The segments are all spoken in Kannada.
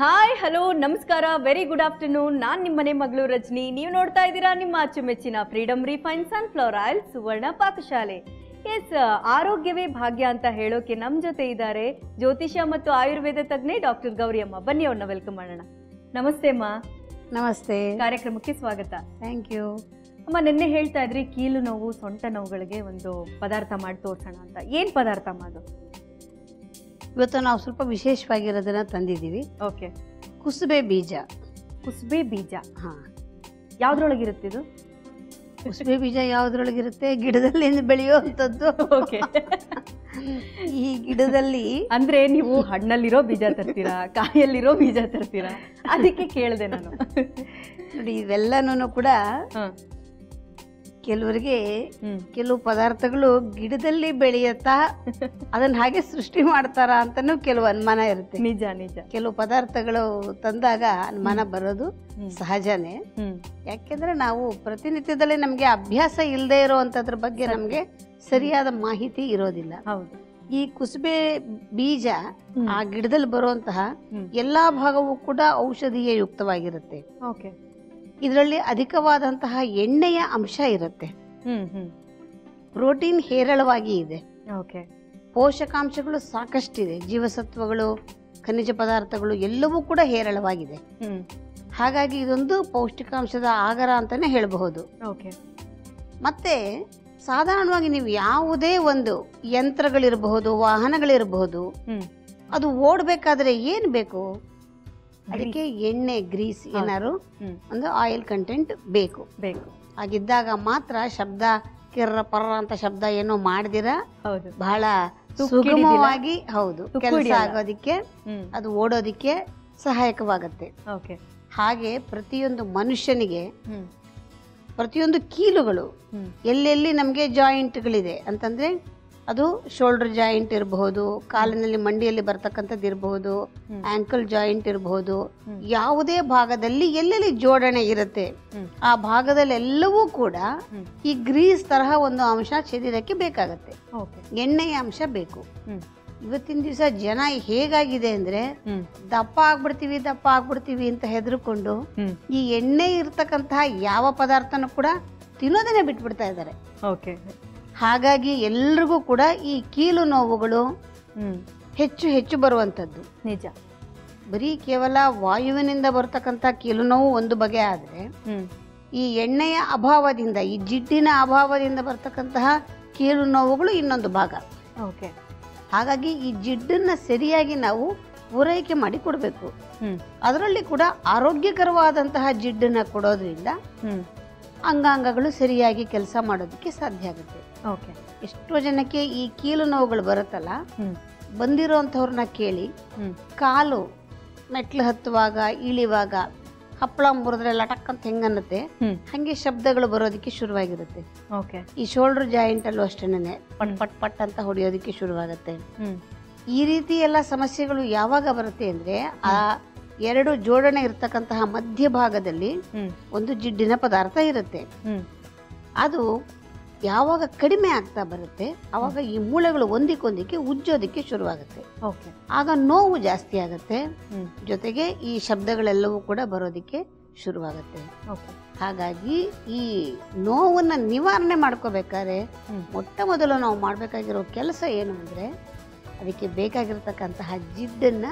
ಹಾಯ್ ಹಲೋ ನಮಸ್ಕಾರ ವೆರಿ ಗುಡ್ ಆಫ್ಟರ್ನೂನ್. ನಾನು ನಿಮ್ಮನೆ ಮಗಳು ರಜನಿ. ನೀವು ನೋಡ್ತಾ ಇದ್ದೀರಾ ನಿಮ್ಮ ಅಚ್ಚುಮೆಚ್ಚಿನ freedom refine sunflower oil Suvarna Pakashale. S, ಆರೋಗ್ಯವೇ ಭಾಗ್ಯ ಅಂತ ಹೇಳೋಕೆ ನಮ್ಮ ಜೊತೆ ಇದ್ದಾರೆ ಜ್ಯೋತಿಷ್ಯ ಮತ್ತು ಆಯುರ್ವೇದ ತಜ್ಞೆ ಡಾಕ್ಟರ್ ಗೌರಿ ಅಮ್ಮ. ಬನ್ನಿ ಅವ್ರನ್ನ ವೆಲ್ಕಮ್ ಮಾಡೋಣ. ನಮಸ್ತೆ ಅಮ್ಮ. ನಮಸ್ತೆ. ಕಾರ್ಯಕ್ರಮಕ್ಕೆ ಸ್ವಾಗತ. ಥ್ಯಾಂಕ್ ಯು ಅಮ್ಮ. ನಿನ್ನೆ ಹೇಳ್ತಾ ಇದ್ರಿ ಕೀಲು ನೋವು ಸೊಂಟ ನೋವುಗಳಿಗೆ ಒಂದು ಪದಾರ್ಥ ಮಾಡಿ ತೋರ್ಸೋಣ ಅಂತ. ಏನ್ ಪದಾರ್ಥ ಅಮ್ಮ ಅದು? ಇವತ್ತು ನಾವು ಸ್ವಲ್ಪ ವಿಶೇಷವಾಗಿರೋದನ್ನ ತಂದಿದ್ದೀವಿ. ಓಕೆ. ಕುಸುಬೆ ಬೀಜ. ಕುಸುಬೆ ಬೀಜ? ಹಾ. ಯಾವ್ದ್ರೊಳಗಿರುತ್ತೆ ಇದು? ಕುಸುಬೆ ಬೀಜ ಯಾವ್ದ್ರೊಳಗಿರುತ್ತೆ? ಗಿಡದಲ್ಲಿ ಬೆಳೆಯುವಂಥದ್ದು. ಓಕೆ. ಈ ಗಿಡದಲ್ಲಿ ಅಂದ್ರೆ ನೀವು ಹಣ್ಣಲ್ಲಿರೋ ಬೀಜ ತರ್ತೀರಾ, ಕಾಯಲ್ಲಿರೋ ಬೀಜ ತರ್ತೀರಾ? ಅದಕ್ಕೆ ಕೇಳಿದೆ ನಾನು. ನೋಡಿ, ಇವೆಲ್ಲನೂ ಕೂಡ ಕೆಲವರಿಗೆ ಕೆಲವು ಪದಾರ್ಥಗಳು ಗಿಡದಲ್ಲಿ ಬೆಳೆಯತ್ತಾ ಅದನ್ನ ಹಾಗೆ ಸೃಷ್ಟಿ ಮಾಡ್ತಾರ ಅಂತಾನು ಕೆಲವು ಅನುಮಾನ ಇರುತ್ತೆ. ನಿಜ ನಿಜ. ಕೆಲವು ಪದಾರ್ಥಗಳು ತಂದಾಗ ಅನುಮಾನ ಬರೋದು ಸಹಜನೇ. ಯಾಕೆಂದ್ರೆ ನಾವು ಪ್ರತಿನಿತ್ಯದಲ್ಲಿ ನಮ್ಗೆ ಅಭ್ಯಾಸ ಇಲ್ಲದೆ ಇರೋವಂಥದ್ರ ಬಗ್ಗೆ ನಮ್ಗೆ ಸರಿಯಾದ ಮಾಹಿತಿ ಇರೋದಿಲ್ಲ. ಹೌದು. ಈ ಕುಸುಬೆ ಬೀಜ ಆ ಗಿಡದಲ್ಲಿ ಬರುವಂತಹ ಎಲ್ಲಾ ಭಾಗವೂ ಕೂಡ ಔಷಧೀಯ ಯುಕ್ತವಾಗಿರುತ್ತೆ. ಓಕೆ. ಇದರಲ್ಲಿ ಅಧಿಕವಾದಂತಹ ಎಣ್ಣೆಯ ಅಂಶ ಇರುತ್ತೆ. ಪ್ರೋಟೀನ್ ಹೇರಳವಾಗಿ ಇದೆ. ಓಕೆ. ಪೋಷಕಾಂಶಗಳು ಸಾಕಷ್ಟಿದೆ. ಜೀವಸತ್ವಗಳು, ಖನಿಜ ಪದಾರ್ಥಗಳು ಎಲ್ಲವೂ ಕೂಡ ಹೇರಳವಾಗಿದೆ. ಹಾಗಾಗಿ ಇದೊಂದು ಪೌಷ್ಟಿಕಾಂಶದ ಆಗರ ಅಂತಾನೆ ಹೇಳಬಹುದು. ಓಕೆ. ಮತ್ತೆ ಸಾಧಾರಣವಾಗಿ ನೀವು ಯಾವುದೇ ಒಂದು ಯಂತ್ರಗಳಿರಬಹುದು, ವಾಹನಗಳಿರಬಹುದು, ಅದು ಓಡಬೇಕಾದ್ರೆ ಏನ್ ಬೇಕು? ಅದಕ್ಕೆ ಎಣ್ಣೆ, ಗ್ರೀಸ್, ಏನಾರು ಒಂದು ಆಯಿಲ್ ಕಂಟೆಂಟ್ ಬೇಕು. ಹಾಗಿದ್ದಾಗ ಮಾತ್ರ ಶಬ್ದ ಕಿರ್ರ ಪರ್ರ ಅಂತ ಶಬ್ದ ಏನೋ ಮಾಡ್ದಿರ ಬಹಳ ಸುಗಮವಾಗಿ ಕೆಲಸ ಆಗೋದಿಕ್ಕೆ, ಅದು ಓಡೋದಿಕ್ಕೆ ಸಹಾಯಕವಾಗತ್ತೆ. ಹಾಗೆ ಪ್ರತಿಯೊಂದು ಮನುಷ್ಯನಿಗೆ ಪ್ರತಿಯೊಂದು ಕೀಲುಗಳು ಎಲ್ಲೆಲ್ಲಿ ನಮ್ಗೆ ಜಾಯಿಂಟ್ಗಳಿದೆ ಅಂತಂದ್ರೆ ಅದು ಶೋಲ್ಡರ್ ಜಾಯಿಂಟ್ ಇರಬಹುದು, ಕಾಲಿನಲ್ಲಿ ಮಂಡಿಯಲ್ಲಿ ಬರ್ತಕ್ಕಂಥದ್ದು ಇರಬಹುದು, ಆಂಕಲ್ ಜಾಯಿಂಟ್ ಇರಬಹುದು. ಯಾವುದೇ ಭಾಗದಲ್ಲಿ ಎಲ್ಲೆಲ್ಲಿ ಜೋಡಣೆ ಇರುತ್ತೆ ಆ ಭಾಗದಲ್ಲಿ ಎಲ್ಲವೂ ಕೂಡ ಈ ಗ್ರೀಸ್ ತರಹ ಒಂದು ಅಂಶ ಶರೀರಕ್ಕೆ ಬೇಕಾಗತ್ತೆ. ಎಣ್ಣೆಯ ಅಂಶ ಬೇಕು. ಇವತ್ತಿನ ದಿವಸ ಜನ ಹೇಗಾಗಿದೆ ಅಂದ್ರೆ ದಪ್ಪ ಆಗ್ಬಿಡ್ತೀವಿ ಅಂತ ಹೆದರ್ಕೊಂಡು ಈ ಎಣ್ಣೆ ಇರ್ತಕ್ಕಂತಹ ಯಾವ ಪದಾರ್ಥನೂ ಕೂಡ ತಿನ್ನೋದನ್ನೇ ಬಿಟ್ಬಿಡ್ತಾ ಇದ್ದಾರೆ. ಹಾಗಾಗಿ ಎಲ್ರಿಗೂ ಕೂಡ ಈ ಕೀಲು ನೋವುಗಳು ಹೆಚ್ಚು ಹೆಚ್ಚು ಬರುವಂತದ್ದು. ನಿಜ. ಬರೀ ಕೇವಲ ವಾಯುವಿನಿಂದ ಬರ್ತಕ್ಕಂಥ ಕೀಲು ನೋವು ಒಂದು ಬಗೆ ಆದ್ರೆ, ಈ ಎಣ್ಣೆಯ ಅಭಾವದಿಂದ, ಈ ಜಿಡ್ಡಿನ ಅಭಾವದಿಂದ ಬರ್ತಕ್ಕಂತಹ ಕೀಲು ನೋವುಗಳು ಇನ್ನೊಂದು ಭಾಗ. ಹಾಗಾಗಿ ಈ ಜಿಡ್ಡನ್ನ ಸರಿಯಾಗಿ ನಾವು ಪೂರೈಕೆ ಮಾಡಿ ಕೊಡಬೇಕು. ಅದರಲ್ಲಿ ಕೂಡ ಆರೋಗ್ಯಕರವಾದಂತಹ ಜಿಡ್ಡನ್ನ ಕೊಡೋದ್ರಿಂದ ಅಂಗಾಂಗಗಳು ಸರಿಯಾಗಿ ಕೆಲಸ ಮಾಡೋದಕ್ಕೆ ಸಾಧ್ಯ ಆಗುತ್ತೆ. ಎಷ್ಟೋ ಜನಕ್ಕೆ ಈ ಕೀಲು ನೋವುಗಳು ಬರುತ್ತಲ್ಲ, ಬಂದಿರೋಂಥವ್ರನ್ನ ಕೇಳಿ, ಕಾಲು ಮೆಟ್ಲು ಹತ್ತುವಾಗ, ಇಳಿವಾಗ ಹಪ್ಪಳ ಮುರಿದ್ರೆ ಲಟಕ್ ಅಂತ ಹೆಂಗನ್ನತ್ತೆ ಹಂಗೆ ಶಬ್ದಗಳು ಬರೋದಕ್ಕೆ ಶುರುವಾಗಿರುತ್ತೆ. ಈ ಶೋಲ್ಡರ್ ಜಾಯಿಂಟ್ ಅಲ್ಲೂ ಅಷ್ಟೇನೆ ಪಟ್ ಪಟ್ ಪಟ್ ಅಂತ ಹೊಡೆಯೋದಕ್ಕೆ ಶುರುವಾಗತ್ತೆ. ಈ ರೀತಿ ಎಲ್ಲ ಸಮಸ್ಯೆಗಳು ಯಾವಾಗ ಬರುತ್ತೆ ಅಂದ್ರೆ, ಆ ಎರಡು ಜೋಡಣೆ ಇರ್ತಕ್ಕಂತಹ ಮಧ್ಯಭಾಗದಲ್ಲಿ ಒಂದು ಜಿಡ್ಡಿನ ಪದಾರ್ಥ ಇರುತ್ತೆ. ಅದು ಯಾವಾಗ ಕಡಿಮೆ ಆಗ್ತಾ ಬರುತ್ತೆ ಅವಾಗ ಈ ಮೂಳೆಗಳು ಒಂದಿಕೊಂದಿಕ್ಕೆ ಉಜ್ಜೋದಿಕ್ಕೆ ಶುರುವಾಗುತ್ತೆ. ಆಗ ನೋವು ಜಾಸ್ತಿ ಆಗತ್ತೆ, ಜೊತೆಗೆ ಈ ಶಬ್ದಗಳೆಲ್ಲವೂ ಕೂಡ ಬರೋದಿಕ್ಕೆ ಶುರುವಾಗತ್ತೆ. ಹಾಗಾಗಿ ಈ ನೋವನ್ನ ನಿವಾರಣೆ ಮಾಡ್ಕೋಬೇಕಾದ್ರೆ ಮೊಟ್ಟ ಮೊದಲು ನಾವು ಮಾಡ್ಬೇಕಾಗಿರೋ ಕೆಲಸ ಏನು ಅಂದ್ರೆ, ಅದಕ್ಕೆ ಬೇಕಾಗಿರ್ತಕ್ಕಂತಹ ಜಿಡ್ಡನ್ನ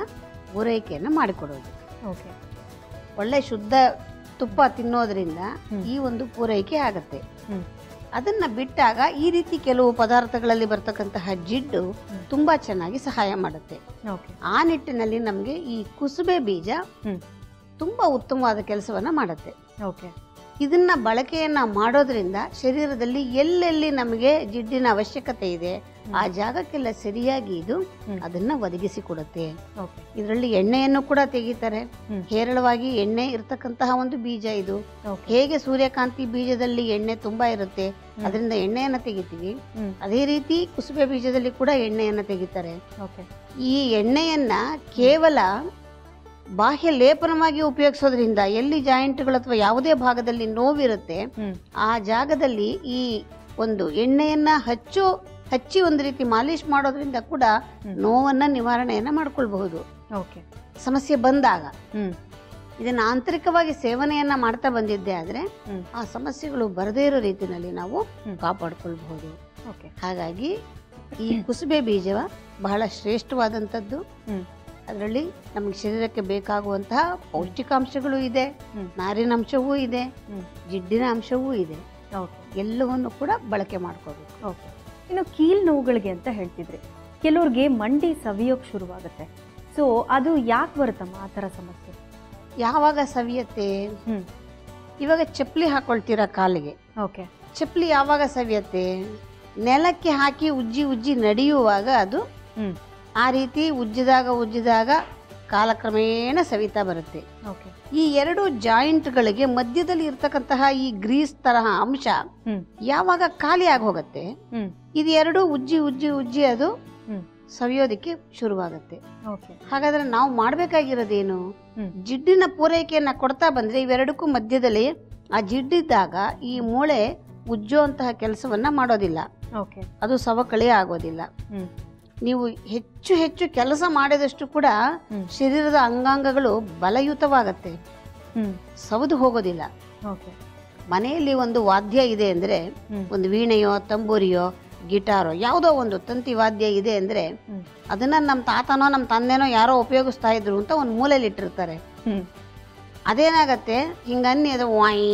ಪೂರೈಕೆಯನ್ನ ಮಾಡಿಕೊಡೋದು. ಒಳ್ಳೆ ಶುದ್ಧ ತುಪ್ಪ ತಿನ್ನೋದ್ರಿಂದ ಈ ಒಂದು ಪೂರೈಕೆ ಆಗತ್ತೆ. ಅದನ್ನ ಬಿಟ್ಟಾಗ ಈ ರೀತಿ ಕೆಲವು ಪದಾರ್ಥಗಳಲ್ಲಿ ಬರ್ತಕ್ಕಂತಹ ಜಿಡ್ಡು ತುಂಬಾ ಚೆನ್ನಾಗಿ ಸಹಾಯ ಮಾಡುತ್ತೆ. ಆ ನಿಟ್ಟಿನಲ್ಲಿ ನಮ್ಗೆ ಈ ಕುಸುಬೆ ಬೀಜ ತುಂಬಾ ಉತ್ತಮವಾದ ಕೆಲಸವನ್ನ ಮಾಡುತ್ತೆ. ಇದನ್ನ ಬಳಕೆಯನ್ನ ಮಾಡೋದ್ರಿಂದ ಶರೀರದಲ್ಲಿ ಎಲ್ಲೆಲ್ಲಿ ನಮಗೆ ಜಿಡ್ಡಿನ ಅವಶ್ಯಕತೆ ಇದೆ ಆ ಜಾಗಕ್ಕೆಲ್ಲ ಸರಿಯಾಗಿ ಇದು ಅದನ್ನ ಒದಗಿಸಿಕೊಡುತ್ತೆ. ಇದರಲ್ಲಿ ಎಣ್ಣೆಯನ್ನು ಕೂಡ ತೆಗಿತಾರೆ. ಹೇರಳವಾಗಿ ಎಣ್ಣೆ ಇರ್ತಕ್ಕಂತಹ ಒಂದು ಬೀಜ ಇದು. ಹೇಗೆ ಸೂರ್ಯಕಾಂತಿ ಬೀಜದಲ್ಲಿ ಎಣ್ಣೆ ತುಂಬಾ ಇರುತ್ತೆ, ಅದರಿಂದ ಎಣ್ಣೆಯನ್ನ ತೆಗಿತೀವಿ, ಅದೇ ರೀತಿ ಕುಸುಬೆ ಬೀಜದಲ್ಲಿ ಕೂಡ ಎಣ್ಣೆಯನ್ನ ತೆಗಿತಾರೆ. ಈ ಎಣ್ಣೆಯನ್ನ ಕೇವಲ ಬಾಹ್ಯ ಲೇಪನವಾಗಿ ಉಪಯೋಗಿಸೋದ್ರಿಂದ ಎಲ್ಲಿ ಜಾಯಿಂಟ್ಗಳು ಅಥವಾ ಯಾವುದೇ ಭಾಗದಲ್ಲಿ ನೋವಿರುತ್ತೆ ಆ ಜಾಗದಲ್ಲಿ ಈ ಒಂದು ಎಣ್ಣೆಯನ್ನ ಹಚ್ಚೋ ಹಚ್ಚಿ ಒಂದು ರೀತಿ ಮಾಲಿಶ್ ಮಾಡೋದ್ರಿಂದ ಕೂಡ ನೋವನ್ನ ನಿವಾರಣೆಯನ್ನ ಮಾಡ್ಕೊಳ್ಬಹುದು. ಓಕೆ. ಸಮಸ್ಯೆ ಬಂದಾಗ ಇದನ್ನ ಆಂತರಿಕವಾಗಿ ಸೇವನೆಯನ್ನ ಮಾಡ್ತಾ ಬಂದಿದ್ದೆ ಆದ್ರೆ ಆ ಸಮಸ್ಯೆಗಳು ಬರದೇ ಇರೋ ರೀತಿಯಲ್ಲಿ ನಾವು ಕಾಪಾಡ್ಕೊಳ್ಬಹುದು. ಹಾಗಾಗಿ ಈ ಕುಸುಬೆ ಬೀಜ ಬಹಳ ಶ್ರೇಷ್ಠವಾದಂಥದ್ದು. ಅದರಲ್ಲಿ ನಮಗೆ ಶರೀರಕ್ಕೆ ಬೇಕಾಗುವಂತಹ ಪೌಷ್ಟಿಕಾಂಶಗಳು ಇದೆ, ನಾರಿನಾಂಶವೂ ಇದೆ, ಜಿಡ್ಡಿನ ಅಂಶವೂ ಇದೆ. ಎಲ್ಲವನ್ನು ಕೂಡ ಬಳಕೆ ಮಾಡ್ಕೋಬೇಕು. ಇನ್ನು ಕೀಲ್ ನೋವುಗಳಿಗೆ ಅಂತ ಹೇಳ್ತಿದ್ರಿ, ಕೆಲವ್ರಿಗೆ ಮಂಡಿ ಸವಿಯೋಕ್ ಶುರುವಾಗುತ್ತೆ. ಸೊ ಅದು ಯಾಕೆ ಬರುತ್ತಮ್ಮ ಆ ಥರ ಸಮಸ್ಯೆ? ಯಾವಾಗ ಸವಿಯತ್ತೆ? ಇವಾಗ ಚಪ್ಪಲಿ ಹಾಕೊಳ್ತೀರಾ ಕಾಲಿಗೆ. ಓಕೆ. ಚಪ್ಪಲಿ ಯಾವಾಗ ಸವಿಯತ್ತೆ? ನೆಲಕ್ಕೆ ಹಾಕಿ ಉಜ್ಜಿ ಉಜ್ಜಿ ನಡೆಯುವಾಗ ಅದು ಆ ರೀತಿ ಉಜ್ಜಿದಾಗ ಕಾಲಕ್ರಮೇಣ ಸವಿತಾ ಬರುತ್ತೆ. ಈ ಎರಡು ಜಾಯಿಂಟ್ಗಳಿಗೆ ಮಧ್ಯದಲ್ಲಿ ಇರ್ತಕ್ಕಂತಹ ಈ ಗ್ರೀಸ್ ತರಹ ಅಂಶ ಯಾವಾಗ ಖಾಲಿ ಆಗಿ ಹೋಗುತ್ತೆ, ಇದು ಎರಡು ಉಜ್ಜಿ ಉಜ್ಜಿ ಉಜ್ಜಿ ಅದು ಸವಿಯೋದಿಕ್ಕೆ ಶುರುವಾಗುತ್ತೆ. ಹಾಗಾದ್ರೆ ನಾವು ಮಾಡ್ಬೇಕಾಗಿರೋದೇನು? ಜಿಡ್ಡಿನ ಪೂರೈಕೆಯನ್ನ ಕೊಡ್ತಾ ಬಂದ್ರೆ ಇವೆರಡಕ್ಕೂ ಮಧ್ಯದಲ್ಲಿ ಆ ಜಿಡ್ಡಿದ್ದಾಗ ಈ ಮೂಳೆ ಉಜ್ಜುವಂತಹ ಕೆಲಸವನ್ನ ಮಾಡೋದಿಲ್ಲ, ಅದು ಸವಕಳಿ ಆಗೋದಿಲ್ಲ. ನೀವು ಹೆಚ್ಚು ಹೆಚ್ಚು ಕೆಲಸ ಮಾಡಿದಷ್ಟು ಕೂಡ ಶರೀರದ ಅಂಗಾಂಗಗಳು ಬಲಯುತವಾಗತ್ತೆ, ಸವದು ಹೋಗೋದಿಲ್ಲ. ಮನೆಯಲ್ಲಿ ಒಂದು ವಾದ್ಯ ಇದೆ ಅಂದ್ರೆ, ಒಂದು ವೀಣೆಯೋ ತಂಬೂರಿಯೋ ಗಿಟಾರೋ ಯಾವುದೋ ಒಂದು ತಂತಿ ವಾದ್ಯ ಇದೆ ಅಂದ್ರೆ ಅದನ್ನ ನಮ್ಮ ತಾತನೋ ನಮ್ಮ ತಂದೆನೋ ಯಾರೋ ಉಪಯೋಗಿಸ್ತಾ ಇದ್ರು ಅಂತ ಒಂದು ಮೂಲೆಯಲ್ಲಿ ಇಟ್ಟಿರ್ತಾರೆ. ಅದೇನಾಗತ್ತೆ, ಹಿಂಗನ್ನಿ ಅದು ವಾಯಿ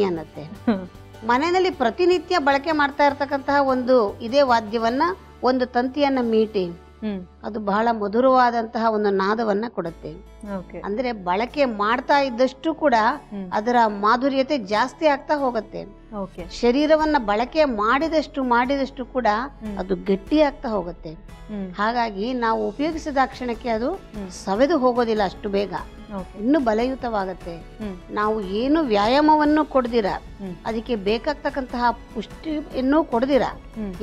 ಅನ್ನತ್ತೆ. ಮನೆಯಲ್ಲಿ ಪ್ರತಿನಿತ್ಯ ಬಳಕೆ ಮಾಡ್ತಾ ಇರ್ತಕ್ಕಂತಹ ಒಂದು ಇದೇ ವಾದ್ಯವನ್ನ ಒಂದು ತಂತಿಯನ್ನ ಮೀಟಿ ಅದು ಬಹಳ ಮಧುರವಾದಂತಹ ಒಂದು ನಾದವನ್ನ ಕೊಡುತ್ತೆ. ಅಂದ್ರೆ ಬಳಕೆ ಮಾಡ್ತಾ ಇದ್ದಷ್ಟು ಕೂಡ ಅದರ ಮಾಧುರ್ಯತೆ ಜಾಸ್ತಿ ಆಗ್ತಾ ಹೋಗುತ್ತೆ. ಶರೀರವನ್ನ ಬಳಕೆ ಮಾಡಿದಷ್ಟು ಕೂಡ ಅದು ಗಟ್ಟಿ ಆಗ್ತಾ ಹೋಗುತ್ತೆ. ಹಾಗಾಗಿ ನಾವು ಉಪಯೋಗಿಸಿದ ಕ್ಷಣಕ್ಕೆ ಅದು ಸವೆದು ಹೋಗೋದಿಲ್ಲ ಅಷ್ಟು ಬೇಗ, ಇನ್ನು ಬಲಯುತವಾಗತ್ತೆ. ನಾವು ಏನು ವ್ಯಾಯಾಮವನ್ನು ಕೊಡ್ದಿರ, ಅದಕ್ಕೆ ಬೇಕಾಗ್ತಕ್ಕಂತಹ ಪುಷ್ಟಿಯನ್ನು ಕೊಡ್ದಿರ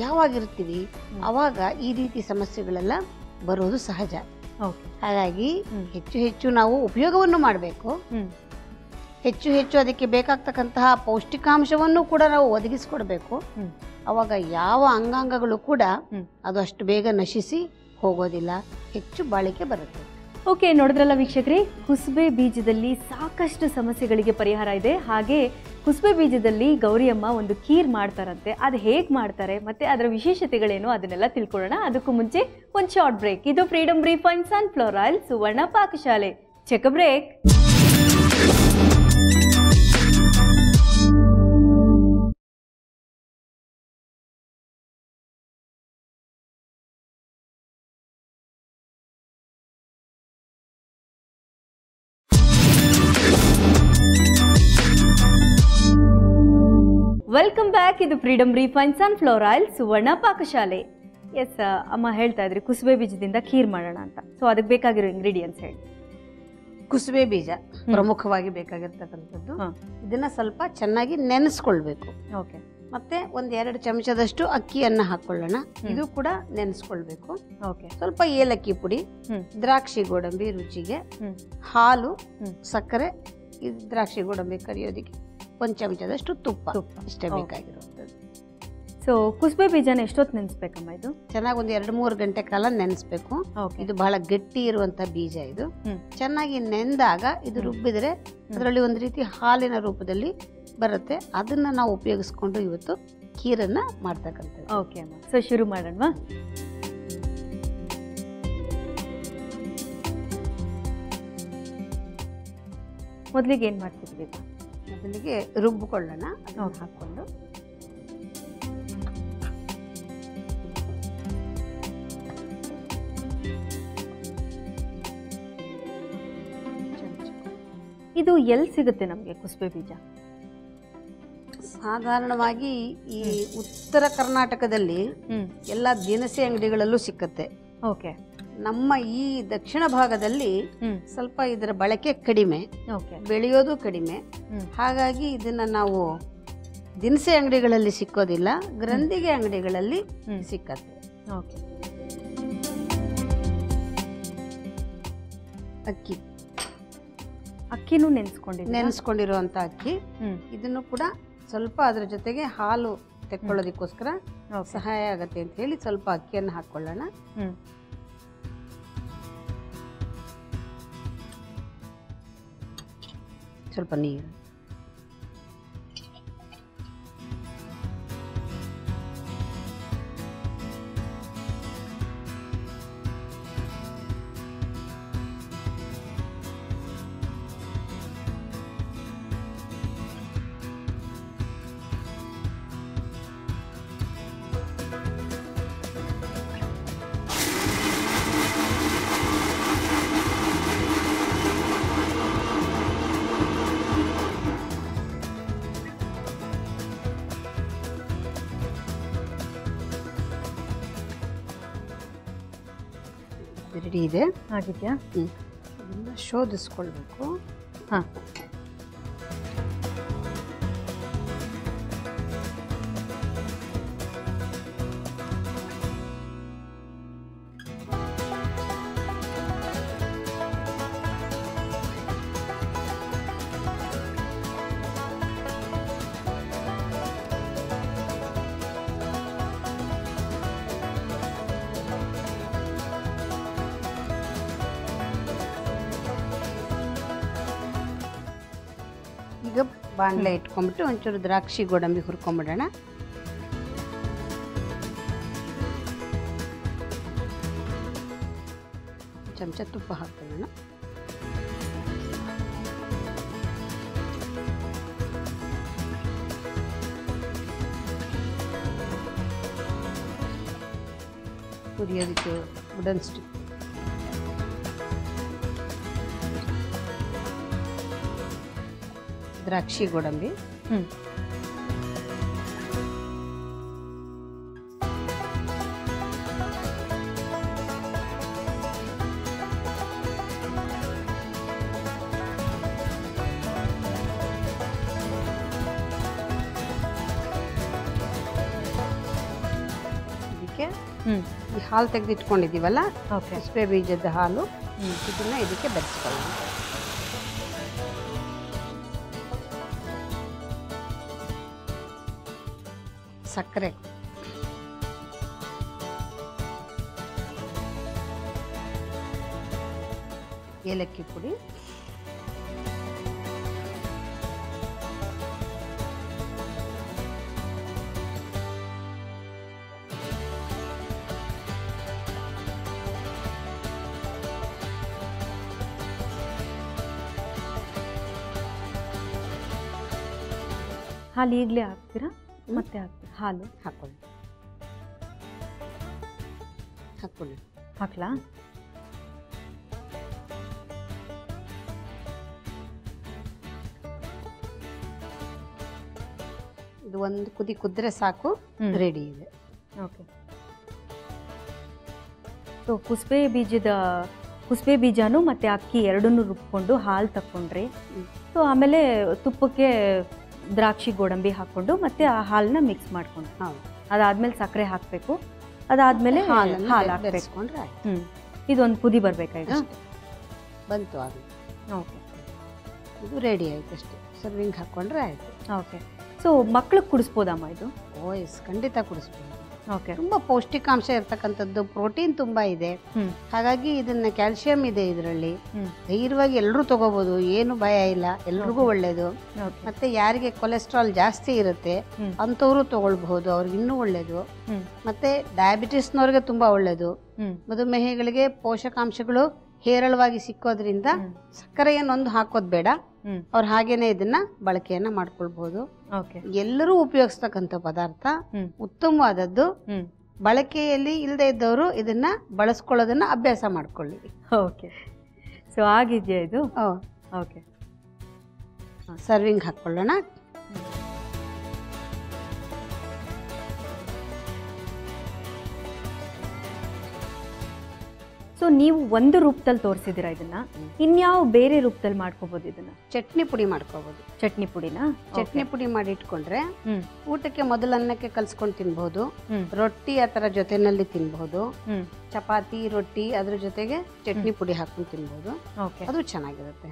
ಯಾವಾಗಿರ್ತೀವಿ ಅವಾಗ ಈ ರೀತಿ ಸಮಸ್ಯೆಗಳೆಲ್ಲ ಬರೋದು ಸಹಜ. ಹಾಗಾಗಿ ಹೆಚ್ಚು ಹೆಚ್ಚು ನಾವು ಉಪಯೋಗವನ್ನು ಮಾಡಬೇಕು. ಹೆಚ್ಚು ಹೆಚ್ಚು ಅದಕ್ಕೆ ಬೇಕಾಗ್ತಕ್ಕಂತಹ ಪೌಷ್ಟಿಕಾಂಶವನ್ನು ಕೂಡ ನಾವು ಒದಗಿಸ್ಕೊಡ್ಬೇಕು. ಅವಾಗ ಯಾವ ಅಂಗಾಂಗಗಳು ಕೂಡ ಅದು ಅಷ್ಟು ಬೇಗ ನಶಿಸಿ ಹೋಗೋದಿಲ್ಲ, ಹೆಚ್ಚು ಬಾಳಿಕೆ ಬರುತ್ತೆ. ಓಕೆ, ನೋಡಿದ್ರಲ್ಲ ವೀಕ್ಷಕರೇ, ಕುಸುಬೆ ಬೀಜದಲ್ಲಿ ಸಾಕಷ್ಟು ಸಮಸ್ಯೆಗಳಿಗೆ ಪರಿಹಾರ ಇದೆ. ಹಾಗೆ ಕುಸುಬೆ ಬೀಜದಲ್ಲಿ ಗೌರಿಯಮ್ಮ ಒಂದು ಖೀರ್ ಮಾಡ್ತಾರಂತೆ, ಅದು ಹೇಗೆ ಮಾಡ್ತಾರೆ ಮತ್ತೆ ಅದರ ವಿಶೇಷತೆಗಳೇನು ಅದನ್ನೆಲ್ಲ ತಿಳ್ಕೊಳ್ಳೋಣ. ಅದಕ್ಕೂ ಮುಂಚೆ ಒಂದು ಶಾರ್ಟ್ ಬ್ರೇಕ್. ಇದು Freedom refined sunflower oil Suvarna Pakashale. Check break. Welcome back. ಇದು Freedom refined sunflower oil Suvarna Pakashale. Yes ಅಮ್ಮ ಹೇಳ್ತಾ ಇದ್ರಿ ಕುಸುಬೆ ಬೀಜದಿಂದ ಖೀರ್ ಮಾಡೋಣ ಅಂತ. ಸೊ ಅದಕ್ಕೆ ಬೇಕಾಗಿರೋ ಇಂಗ್ರೀಡಿಯೆಂಟ್ಸ್ ಹೇಳಿ. ಕುಸುಬೆ ಬೀಜ ಪ್ರಮುಖವಾಗಿ ಬೇಕಾಗಿರ್ತಕ್ಕಂಥದ್ದು. ಇದನ್ನ ಸ್ವಲ್ಪ ಚೆನ್ನಾಗಿ ನೆನೆಸ್ಕೊಳ್ಬೇಕು. ಓಕೆ. ಮತ್ತೆ ಒಂದ್ 2 ಚಮಚದಷ್ಟು ಅಕ್ಕಿಯನ್ನ ಹಾಕೊಳ್ಳೋಣ. ಇದು ಕೂಡ ನೆನೆಸ್ಕೊಳ್ಬೇಕು. ಓಕೆ. ಸ್ವಲ್ಪ ಏಲಕ್ಕಿ ಪುಡಿ, ದ್ರಾಕ್ಷಿ ಗೋಡಂಬಿ ರುಚಿಗೆ, ಹಾಲು, ಸಕ್ಕರೆ, ದ್ರಾಕ್ಷಿ ಗೋಡಂಬಿ ಕರಿಯೋದಿಕ್ಕೆ 1 ಚಮಚದಷ್ಟು ತುಪ್ಪ, ಇಷ್ಟೇ ಬೇಕಾಗಿರುವಂಥದ್ದು. ಸೊ ಕುಸುಬೆ ಬೀಜನ ಎಷ್ಟೊತ್ತು ನೆನೆಸ್ಬೇಕಮ್ಮ? ಇದು ಚೆನ್ನಾಗಿ ಒಂದು 2-3 ಗಂಟೆ ಕಾಲ ನೆನೆಸ್ಬೇಕು. ಇದು ಬಹಳ ಗಟ್ಟಿ ಇರುವಂತ ಬೀಜ. ಇದು ಚೆನ್ನಾಗಿ ನೆಂದಾಗ ಇದು ರುಬ್ಬಿದ್ರೆ ಅದರಲ್ಲಿ ಒಂದು ರೀತಿ ಹಾಲಿನ ರೂಪದಲ್ಲಿ ಬರುತ್ತೆ. ಅದನ್ನ ನಾವು ಉಪಯೋಗಿಸ್ಕೊಂಡು ಇವತ್ತು ಖೀರನ್ನ ಮಾಡ್ತಕ್ಕಂಥದ್ದು. ಓಕೆ ಅಮ್ಮ, ಸೊ ಶುರು ಮಾಡೋಣ. ಮೊದಲಿಗೆ ಏನು ಮಾಡ್ತಿದ್ವಿ? ಮೊದಲಿಗೆ ರುಬ್ಬಿಕೊಳ್ಳೋಣ. ಹಾಕೊಂಡು ಇದು ಎಲ್ಲಿ ಸಿಗುತ್ತೆ ನಮಗೆ ಕುಸುಬೆ ಬೀಜ? ಸಾಧಾರಣವಾಗಿ ಈ ಉತ್ತರ ಕರ್ನಾಟಕದಲ್ಲಿ ಎಲ್ಲ ದಿನಸಿ ಅಂಗಡಿಗಳಲ್ಲೂ ಸಿಕ್ಕತ್ತೆ. ಓಕೆ. ನಮ್ಮ ಈ ದಕ್ಷಿಣ ಭಾಗದಲ್ಲಿ ಸ್ವಲ್ಪ ಇದರ ಬಳಕೆ ಕಡಿಮೆ, ಬೆಳೆಯೋದು ಕಡಿಮೆ. ಹಾಗಾಗಿ ಇದನ್ನ ನಾವು ದಿನಸಿ ಅಂಗಡಿಗಳಲ್ಲಿ ಸಿಕ್ಕೋದಿಲ್ಲ, ಗ್ರಂಥಿಗೆ ಅಂಗಡಿಗಳಲ್ಲಿ ಸಿಕ್ಕತ್ತೆ. ಅಕ್ಕಿನೂ ನೆನೆಸ್ಕೊಂಡಿರುವಂತ ಅಕ್ಕಿ. ಇದನ್ನು ಕೂಡ ಸ್ವಲ್ಪ ಅದ್ರ ಜೊತೆಗೆ ಹಾಲು ತೆಕ್ಕೊಳ್ಳೋದಕ್ಕೋಸ್ಕರ ಸಹಾಯ ಆಗುತ್ತೆ ಅಂತ ಹೇಳಿ ಸ್ವಲ್ಪ ಅಕ್ಕಿಯನ್ನು ಹಾಕ್ಕೊಳ್ಳೋಣ. ಸ್ವಲ್ಪ ನೀರು, ರೆಡಿ ಇದೆ. ಆಗಿದೆಯಾ? ಅದನ್ನು ಶೋಧಿಸ್ಕೊಳ್ಬೇಕು. ಹಾಂ, ಈಗ ಬಾಣಲೆ ಇಟ್ಕೊಂಡ್ಬಿಟ್ಟು ಒಂಚೂರು ದ್ರಾಕ್ಷಿ ಗೋಡಂಬಿ ಹುರ್ಕೊಂಬಿಡೋಣ. ಚಮಚ ತುಪ್ಪ ಹಾಕೊಳ್ಳೋಣ. ಹುರಿಯೋದಕ್ಕೆ ವುಡನ್ ಸ್ಟಿಕ್, ದ್ರಾಕ್ಷಿ ಗೋಡಂಬಿ, ಇದಕ್ಕೆ ಈ ಹಾಲು ತೆಗೆದಿಟ್ಕೊಂಡಿದ್ದೀವಲ್ಲ, ಕುಸುಬೆ ಬೀಜದ ಹಾಲು, ಇದನ್ನ ಇದಕ್ಕೆ ಬೆರೆಸ್ಕೊಳ್ಳೋಣ. ಸಕ್ಕರೆ, ಏಲಕ್ಕಿ ಪುಡಿ, ಹಾಲು ಈಗಲೇ ಹಾಕ್ತೀರಾ? ಮತ್ತೆ ಹಾಕ್ತೀರಾ? ಹಾಲು ಹಾಕೊಳ್ಳಿ. ಹಾಕ್ಲಾ? ಇದು ಒಂದು ಕುದಿ ಕುದ್ರೆ ಸಾಕು, ರೆಡಿ ಇದೆ. ಓಕೆ. ಸೊ ಕುಸುಬೆ ಬೀಜನೂ ಮತ್ತು ಅಕ್ಕಿ ಎರಡನ್ನೂ ರುಬ್ಕೊಂಡು ಹಾಲು ತಕ್ಕೊಂಡ್ರಿ. ಸೊ ಆಮೇಲೆ ತುಪ್ಪಕ್ಕೆ ದ್ರಾಕ್ಷಿ ಗೋಡಂಬಿ ಹಾಕ್ಕೊಂಡು ಮತ್ತೆ ಆ ಹಾಲನ್ನ ಮಿಕ್ಸ್ ಮಾಡ್ಕೊಂಡು, ಅದಾದ್ಮೇಲೆ ಸಕ್ಕರೆ ಹಾಕಬೇಕು, ಅದಾದ್ಮೇಲೆ ಹಾಲು ಹಾಕಬೇಕು. ಇದೊಂದು ಕುದಿ ಬರಬೇಕಾಯ್ತು. ಬಂತು ಆಗ. ಓಕೆ, ಇದು ರೆಡಿ ಆಯ್ತು ಅಷ್ಟೇ. ಸರ್ವಿಂಗ್ ಹಾಕ್ಕೊಂಡ್ರೆ ಆಯಿತು. ಓಕೆ. ಸೊ ಮಕ್ಳಿಗೆ ಕುಡಿಸ್ಬೋದಮ್ಮ ಇದು? ಓ ಎಸ್, ಖಂಡಿತ ಕುಡಿಸ್ಬೋದು. ಓಕೆ. ತುಂಬ ಪೌಷ್ಟಿಕಾಂಶ ಇರ್ತಕ್ಕಂಥದ್ದು, ಪ್ರೋಟೀನ್ ತುಂಬ ಇದೆ. ಹಾಗಾಗಿ ಇದನ್ನ ಕ್ಯಾಲ್ಸಿಯಂ ಇದೆ ಇದರಲ್ಲಿ. ಧೈರ್ಯವಾಗಿ ಎಲ್ಲರೂ ತಗೋಬಹುದು, ಏನು ಭಯ ಇಲ್ಲ, ಎಲ್ರಿಗೂ ಒಳ್ಳೇದು. ಮತ್ತೆ ಯಾರಿಗೆ ಕೊಲೆಸ್ಟ್ರಾಲ್ ಜಾಸ್ತಿ ಇರುತ್ತೆ ಅಂಥವ್ರು ತಗೊಳ್ಬಹುದು, ಅವ್ರಿಗೆ ಇನ್ನೂ ಒಳ್ಳೇದು. ಮತ್ತೆ ಡಯಾಬಿಟಿಸ್ನವ್ರಿಗೆ ತುಂಬಾ ಒಳ್ಳೇದು. ಮಧುಮೇಹಿಗಳಿಗೆ ಪೋಷಕಾಂಶಗಳು ಹೇರಳವಾಗಿ ಸಿಕ್ಕೋದ್ರಿಂದ ಸಕ್ಕರೆಯನ್ನೊಂದು ಹಾಕೋದು ಬೇಡ, ಅವ್ರು ಹಾಗೇನೆ ಇದನ್ನ ಬಳಕೆಯನ್ನ ಮಾಡ್ಕೊಳ್ಬಹುದು. ಎಲ್ಲರೂ ಉಪಯೋಗಿಸ್ತಕ್ಕಂಥ ಪದಾರ್ಥ, ಉತ್ತಮವಾದದ್ದು. ಬಳಕೆಯಲ್ಲಿ ಇಲ್ಲದೆ ಇದ್ದವರು ಇದನ್ನ ಬಳಸ್ಕೊಳ್ಳೋದನ್ನ ಅಭ್ಯಾಸ ಮಾಡ್ಕೊಳ್ಳಿ. ಓಕೆ. ಸೊ ಆಗಿದೆಯಾ ಇದು? ಓಕೆ. ಸರ್ವಿಂಗ್ ಹಾಕೊಳ್ಳೋಣ. ಸೊ ನೀವು ಒಂದು ರೂಪದಲ್ಲಿ ತೋರಿಸಿದಿರಾ ಇದನ್ನ, ಇನ್ಯಾವ ಬೇರೆ ರೂಪದಲ್ಲಿ ಮಾಡ್ಕೋಬಹುದು ಇದನ್ನ? ಚಟ್ನಿ ಪುಡಿ ಮಾಡ್ಕೋಬಹುದು. ಚಟ್ನಿ ಪುಡಿನಾ? ಚಟ್ನಿ ಪುಡಿ ಮಾಡಿ ಇಟ್ಕೊಂಡ್ರೆ ಊಟಕ್ಕೆ ಮೊದಲು ಅನ್ನಕ್ಕೆ ಕಲ್ಸ್ಕೊಂಡು ತಿನ್ಬಹುದು, ರೊಟ್ಟಿ ಆ ತರ ಜೊತೆನಲ್ಲಿ ತಿನ್ಬಹುದು, ಚಪಾತಿ ರೊಟ್ಟಿ ಅದ್ರ ಜೊತೆಗೆ ಚಟ್ನಿ ಪುಡಿ ಹಾಕೊಂಡು ತಿನ್ಬಹುದು, ಅದು ಚೆನ್ನಾಗಿರುತ್ತೆ.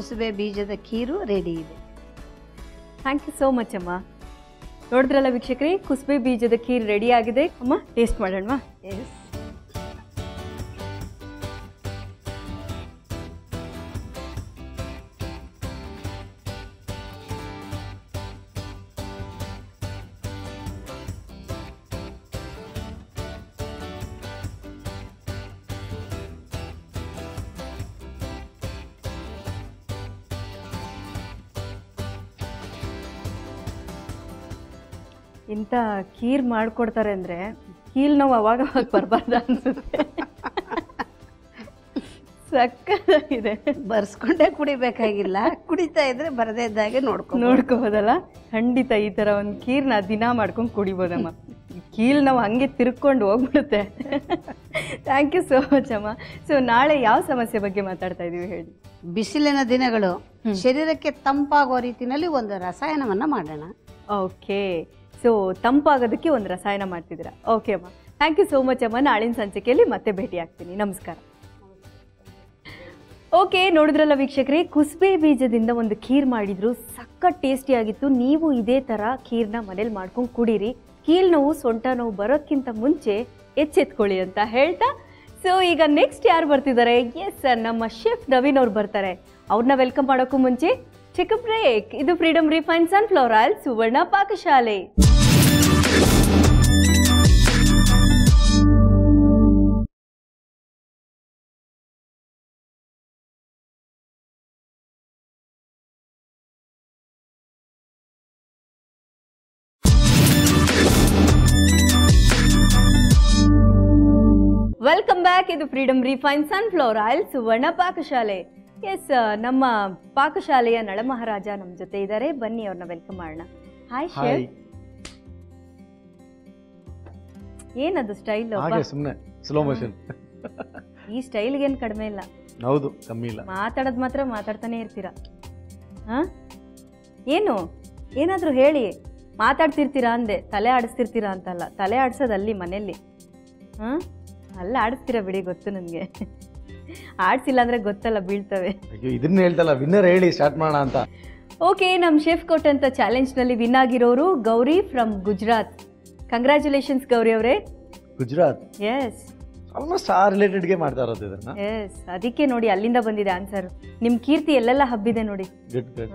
ಕುಸುಬೆ ಬೀಜದ ಖೀರು ರೆಡಿ ಇದೆ. ಥ್ಯಾಂಕ್ ಯು ಸೋ ಮಚ್ ಅಮ್ಮ. ನೋಡಿದ್ರಲ್ಲ ವೀಕ್ಷಕರೇ, ಕುಸುಬೆ ಬೀಜದ ಖೀರ್ ರೆಡಿ ಆಗಿದೆ. ಅಮ್ಮ ಟೇಸ್ಟ್ ಮಾಡೋಣವಾ? ಎಸ್. ಇಂಥ ಖೀರ್ ಮಾಡ್ಕೊಡ್ತಾರೆ ಅಂದರೆ ಕೀಲ್ ನಾವು ಅವಾಗ ಬರಬಾರ್ದು ಅನ್ಸುತ್ತೆ. ಸಕ್ಕತ್ತಾಗಿದೆ. ಬರ್ಸ್ಕೊಂಡೇ ಕುಡಿಬೇಕಾಗಿಲ್ಲ, ಕುಡಿತಾ ಇದ್ರೆ ಬರದೇ ಇದ್ದಾಗೆ ನೋಡ್ಕೋಬೋದಲ್ಲ. ಖಂಡಿತ ಈ ಥರ ಒಂದು ಖೀರ್ನ ದಿನ ಮಾಡ್ಕೊಂಡು ಕುಡಿಬೋದಮ್ಮ. ಕೀಲ್ ನಾವು ಹಂಗೆ ತಿರ್ಕೊಂಡು ಹೋಗ್ಬಿಡುತ್ತೆ. ಥ್ಯಾಂಕ್ ಯು ಸೋ ಮಚ್ ಅಮ್ಮ. ಸೊ ನಾಳೆ ಯಾವ ಸಮಸ್ಯೆ ಬಗ್ಗೆ ಮಾತಾಡ್ತಾ ಇದೀವಿ ಹೇಳಿ? ಬಿಸಿಲಿನ ದಿನಗಳು ಶರೀರಕ್ಕೆ ತಂಪಾಗುವ ರೀತಿಯಲ್ಲಿ ಒಂದು ರಸಾಯನವನ್ನ ಮಾಡೋಣ. ಓಕೆ, ಸೊ ತಂಪಾಗೋದಕ್ಕೆ ಒಂದು ರಸಾಯನ ಮಾಡ್ತಿದ್ದೀರಾ. ಓಕೆ ಅಮ್ಮ, ಥ್ಯಾಂಕ್ ಯು ಸೋ ಮಚ್ ಅಮ್ಮ. ನಾಳಿನ ಸಂಚಿಕೆಯಲ್ಲಿ ಮತ್ತೆ ಭೇಟಿ ಆಗ್ತೀನಿ. ನಮಸ್ಕಾರ. ಓಕೆ, ನೋಡಿದ್ರಲ್ಲ ವೀಕ್ಷಕರೇ, ಕುಸುಬೆ ಬೀಜದಿಂದ ಒಂದು ಖೀರ್ ಮಾಡಿದ್ರು, ಸಖತ್ ಟೇಸ್ಟಿಯಾಗಿತ್ತು. ನೀವು ಇದೇ ಥರ ಖೀರ್ನ ಮನೇಲಿ ಮಾಡ್ಕೊಂಡು ಕುಡೀರಿ. ಕೀಲ್ ನೋವು, ಸೊಂಟ ನೋವು ಬರೋಕ್ಕಿಂತ ಮುಂಚೆ ಎಚ್ಚೆತ್ಕೊಳ್ಳಿ ಅಂತ ಹೇಳ್ತಾ, ಸೊ ಈಗ ನೆಕ್ಸ್ಟ್ ಯಾರು ಬರ್ತಿದ್ದಾರೆ? ಎಸ್, ನಮ್ಮ ಶೆಫ್ ನವೀನ್ ಅವ್ರು ಬರ್ತಾರೆ. ಅವ್ರನ್ನ ವೆಲ್ಕಮ್ ಮಾಡೋಕ್ಕೂ ಮುಂಚೆ ಚಿಕ್ಕ ಬ್ರೇಕ್. ಇದು Freedom refine sunflower oil Suvarna Pakashale. Welcome back. ಇದು Freedom refine sunflower oil Suvarna Pakashale. Yes, ನಮ್ಮ ಪಾಕಶಾಲೆಯ ನಳಮಹಾರಾಜ ನಮ್ಮ ಜೊತೆ ಇದ್ದಾರೆ. ಬನ್ನಿ ಅವ್ರನ್ನ ವೆಲ್ಕಮ್ ಮಾಡೋಣ. Hi chef. ಏನದು ಸ್ಟೈಲ್? ಸುಮ್ಮನೆ ಸ್ಲೋ ಮೋಷನ್. ಈ ಸ್ಟೈಲ್ಗೆ ಏನು ಕಡಿಮೆ ಇಲ್ಲ. ಹೌದು, ಕಮ್ಮಿ ಇಲ್ಲ. ಮಾತಾಡೋದು ಮಾತ್ರ ಮಾತಾಡ್ತಾನೆ ಇರ್ತೀರಾ. ಹಾ, ಏನು ಏನಾದರೂ ಹೇಳಿ. ಮಾತಾಡ್ತಿರ್ತೀರಾ ಅಂದೆ, ತಲೆ ಆಡಿಸ್ತಿರ್ತೀರಾ ಅಂತಲ್ಲ. ತಲೆ ಆಡಿಸೋದು ಅಲ್ಲಿ ಮನೆಯಲ್ಲಿ. ಹಾಂ, ಅಲ್ಲ ಆಡಿಸ್ತೀರಾ ಬಿಡಿ, ಗೊತ್ತು ನನಗೆ. ಆಡ್ಸಿಲ್ಲ ಅಂದ್ರೆ ಗೊತ್ತಲ್ಲ, ಬೀಳ್ತವೆ. ಅಯ್ಯೋ, ಇದನ್ನ ಹೇಳ್ತಲ್ಲ, ವಿನ್ನರ್ ಹೇಳಿ ಸ್ಟಾರ್ಟ್ ಮಾಡೋಣ ಅಂತ. ಓಕೆ, ನಮ್ಮ ಶೆಫ್ ಕೊಟ್ಟಂತ ಚಾಲೆಂಜ್ನಲ್ಲಿ ವಿನ್ ಆಗಿರೋರು ಗೌರಿ ಫ್ರಮ್ ಗುಜರಾತ್. ಕಂಗ್ರ್ಯಾಚುಲೇಷನ್ಸ್ ಗೌರಿ ಅವರೇ. ಗುಜರಾತ್? ಎಸ್, ಆಲ್ಮೋಸ್ಟ್ ಆ ರಿಲೇಟೆಡ್ಗೆ ಮಾಡ್ತಾ ಇರೋದು ಇದನ್ನ. ಎಸ್, ಅದಕ್ಕೆ ನೋಡಿ ಅಲ್ಲಿಂದ ಬಂದಿದೆ ಆನ್ಸರ್. ನಿಮ್ಮ ಕೀರ್ತಿ ಎಲ್ಲೆಲ್ಲ ಹಬ್ಬಿದೆ ನೋಡಿ. Good good.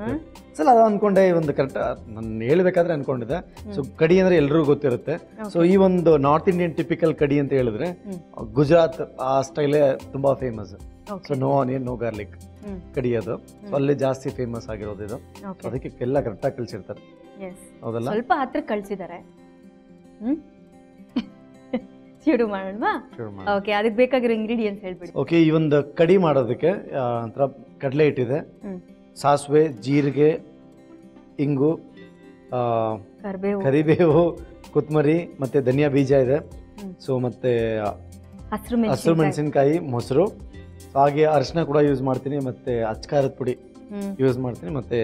ಸರ್, ಅದು ಅನ್ಕೊಂಡೆ, ಒಂದು ಕರೆಕ್ಟ್ ನಾನು ಹೇಳ್ಬೇಕಾದ್ರೆ ಅನ್ಕೊಂಡಿದ್ದೆ. ಸೊ ಕಡಿ ಅಂದ್ರೆ ಎಲ್ರಿಗೂ ಗೊತ್ತಿರುತ್ತೆ. ಸೊ ಈ ಒಂದು ನಾರ್ತ್ ಇಂಡಿಯನ್ ಟಿಪಿಕಲ್ ಕಡಿ ಅಂತ ಹೇಳಿದ್ರೆ ಗುಜರಾತ್ ಆ ಸ್ಟೈಲೇ ತುಂಬಾ famous. So no onion, no garlic kadhi ಅದು. ಸೊ ಅಲ್ಲಿ ಜಾಸ್ತಿ ಫೇಮಸ್ ಆಗಿರೋದು ಇದು. ಅದಕ್ಕೆ ಎಲ್ಲ ಕರೆಕ್ಟಾಗಿ ಕಳ್ಸಿರ್ತಾರೆ. ಹೌದಲ್ಲ? ಸ್ವಲ್ಪ ಹತ್ರ ಕಳ್ಸಿದ್ದಾರೆ. ಶುರು ಮಾಡೋಣ. ಓಕೆ, ಅದಕ್ಕೆ ಬೇಕಾಗಿರೋ ಇಂಗ್ರೀಡಿಯೆಂಟ್ಸ್ ಹೇಳ್ಬಿಡಿ. ಓಕೆ, ಈ ಒಂದು ಕಡಿ ಮಾಡೋದಕ್ಕೆ ಒಂಥರ ಕಡಲೆ ಹಿಟ್ಟಿದೆ, ಸಾಸಿವೆ, ಜೀರಿಗೆ, ಇಂಗು, ಕರಿಬೇವು, ಕೊತ್ತಂಬರಿ, ಮತ್ತೆ ಧನಿಯಾ ಬೀಜ ಇದೆ. ಸೊ ಮತ್ತೆ ಹಸಿರು ಮೆಣಸಿನಕಾಯಿ, ಮೊಸರು, ಹಾಗೆ ಅರಿಶಿನ ಕೂಡ ಯೂಸ್ ಮಾಡ್ತೀನಿ, ಮತ್ತೆ ಅಚ್ಕಾರದ ಪುಡಿ ಯೂಸ್ ಮಾಡ್ತೀನಿ, ಮತ್ತೆ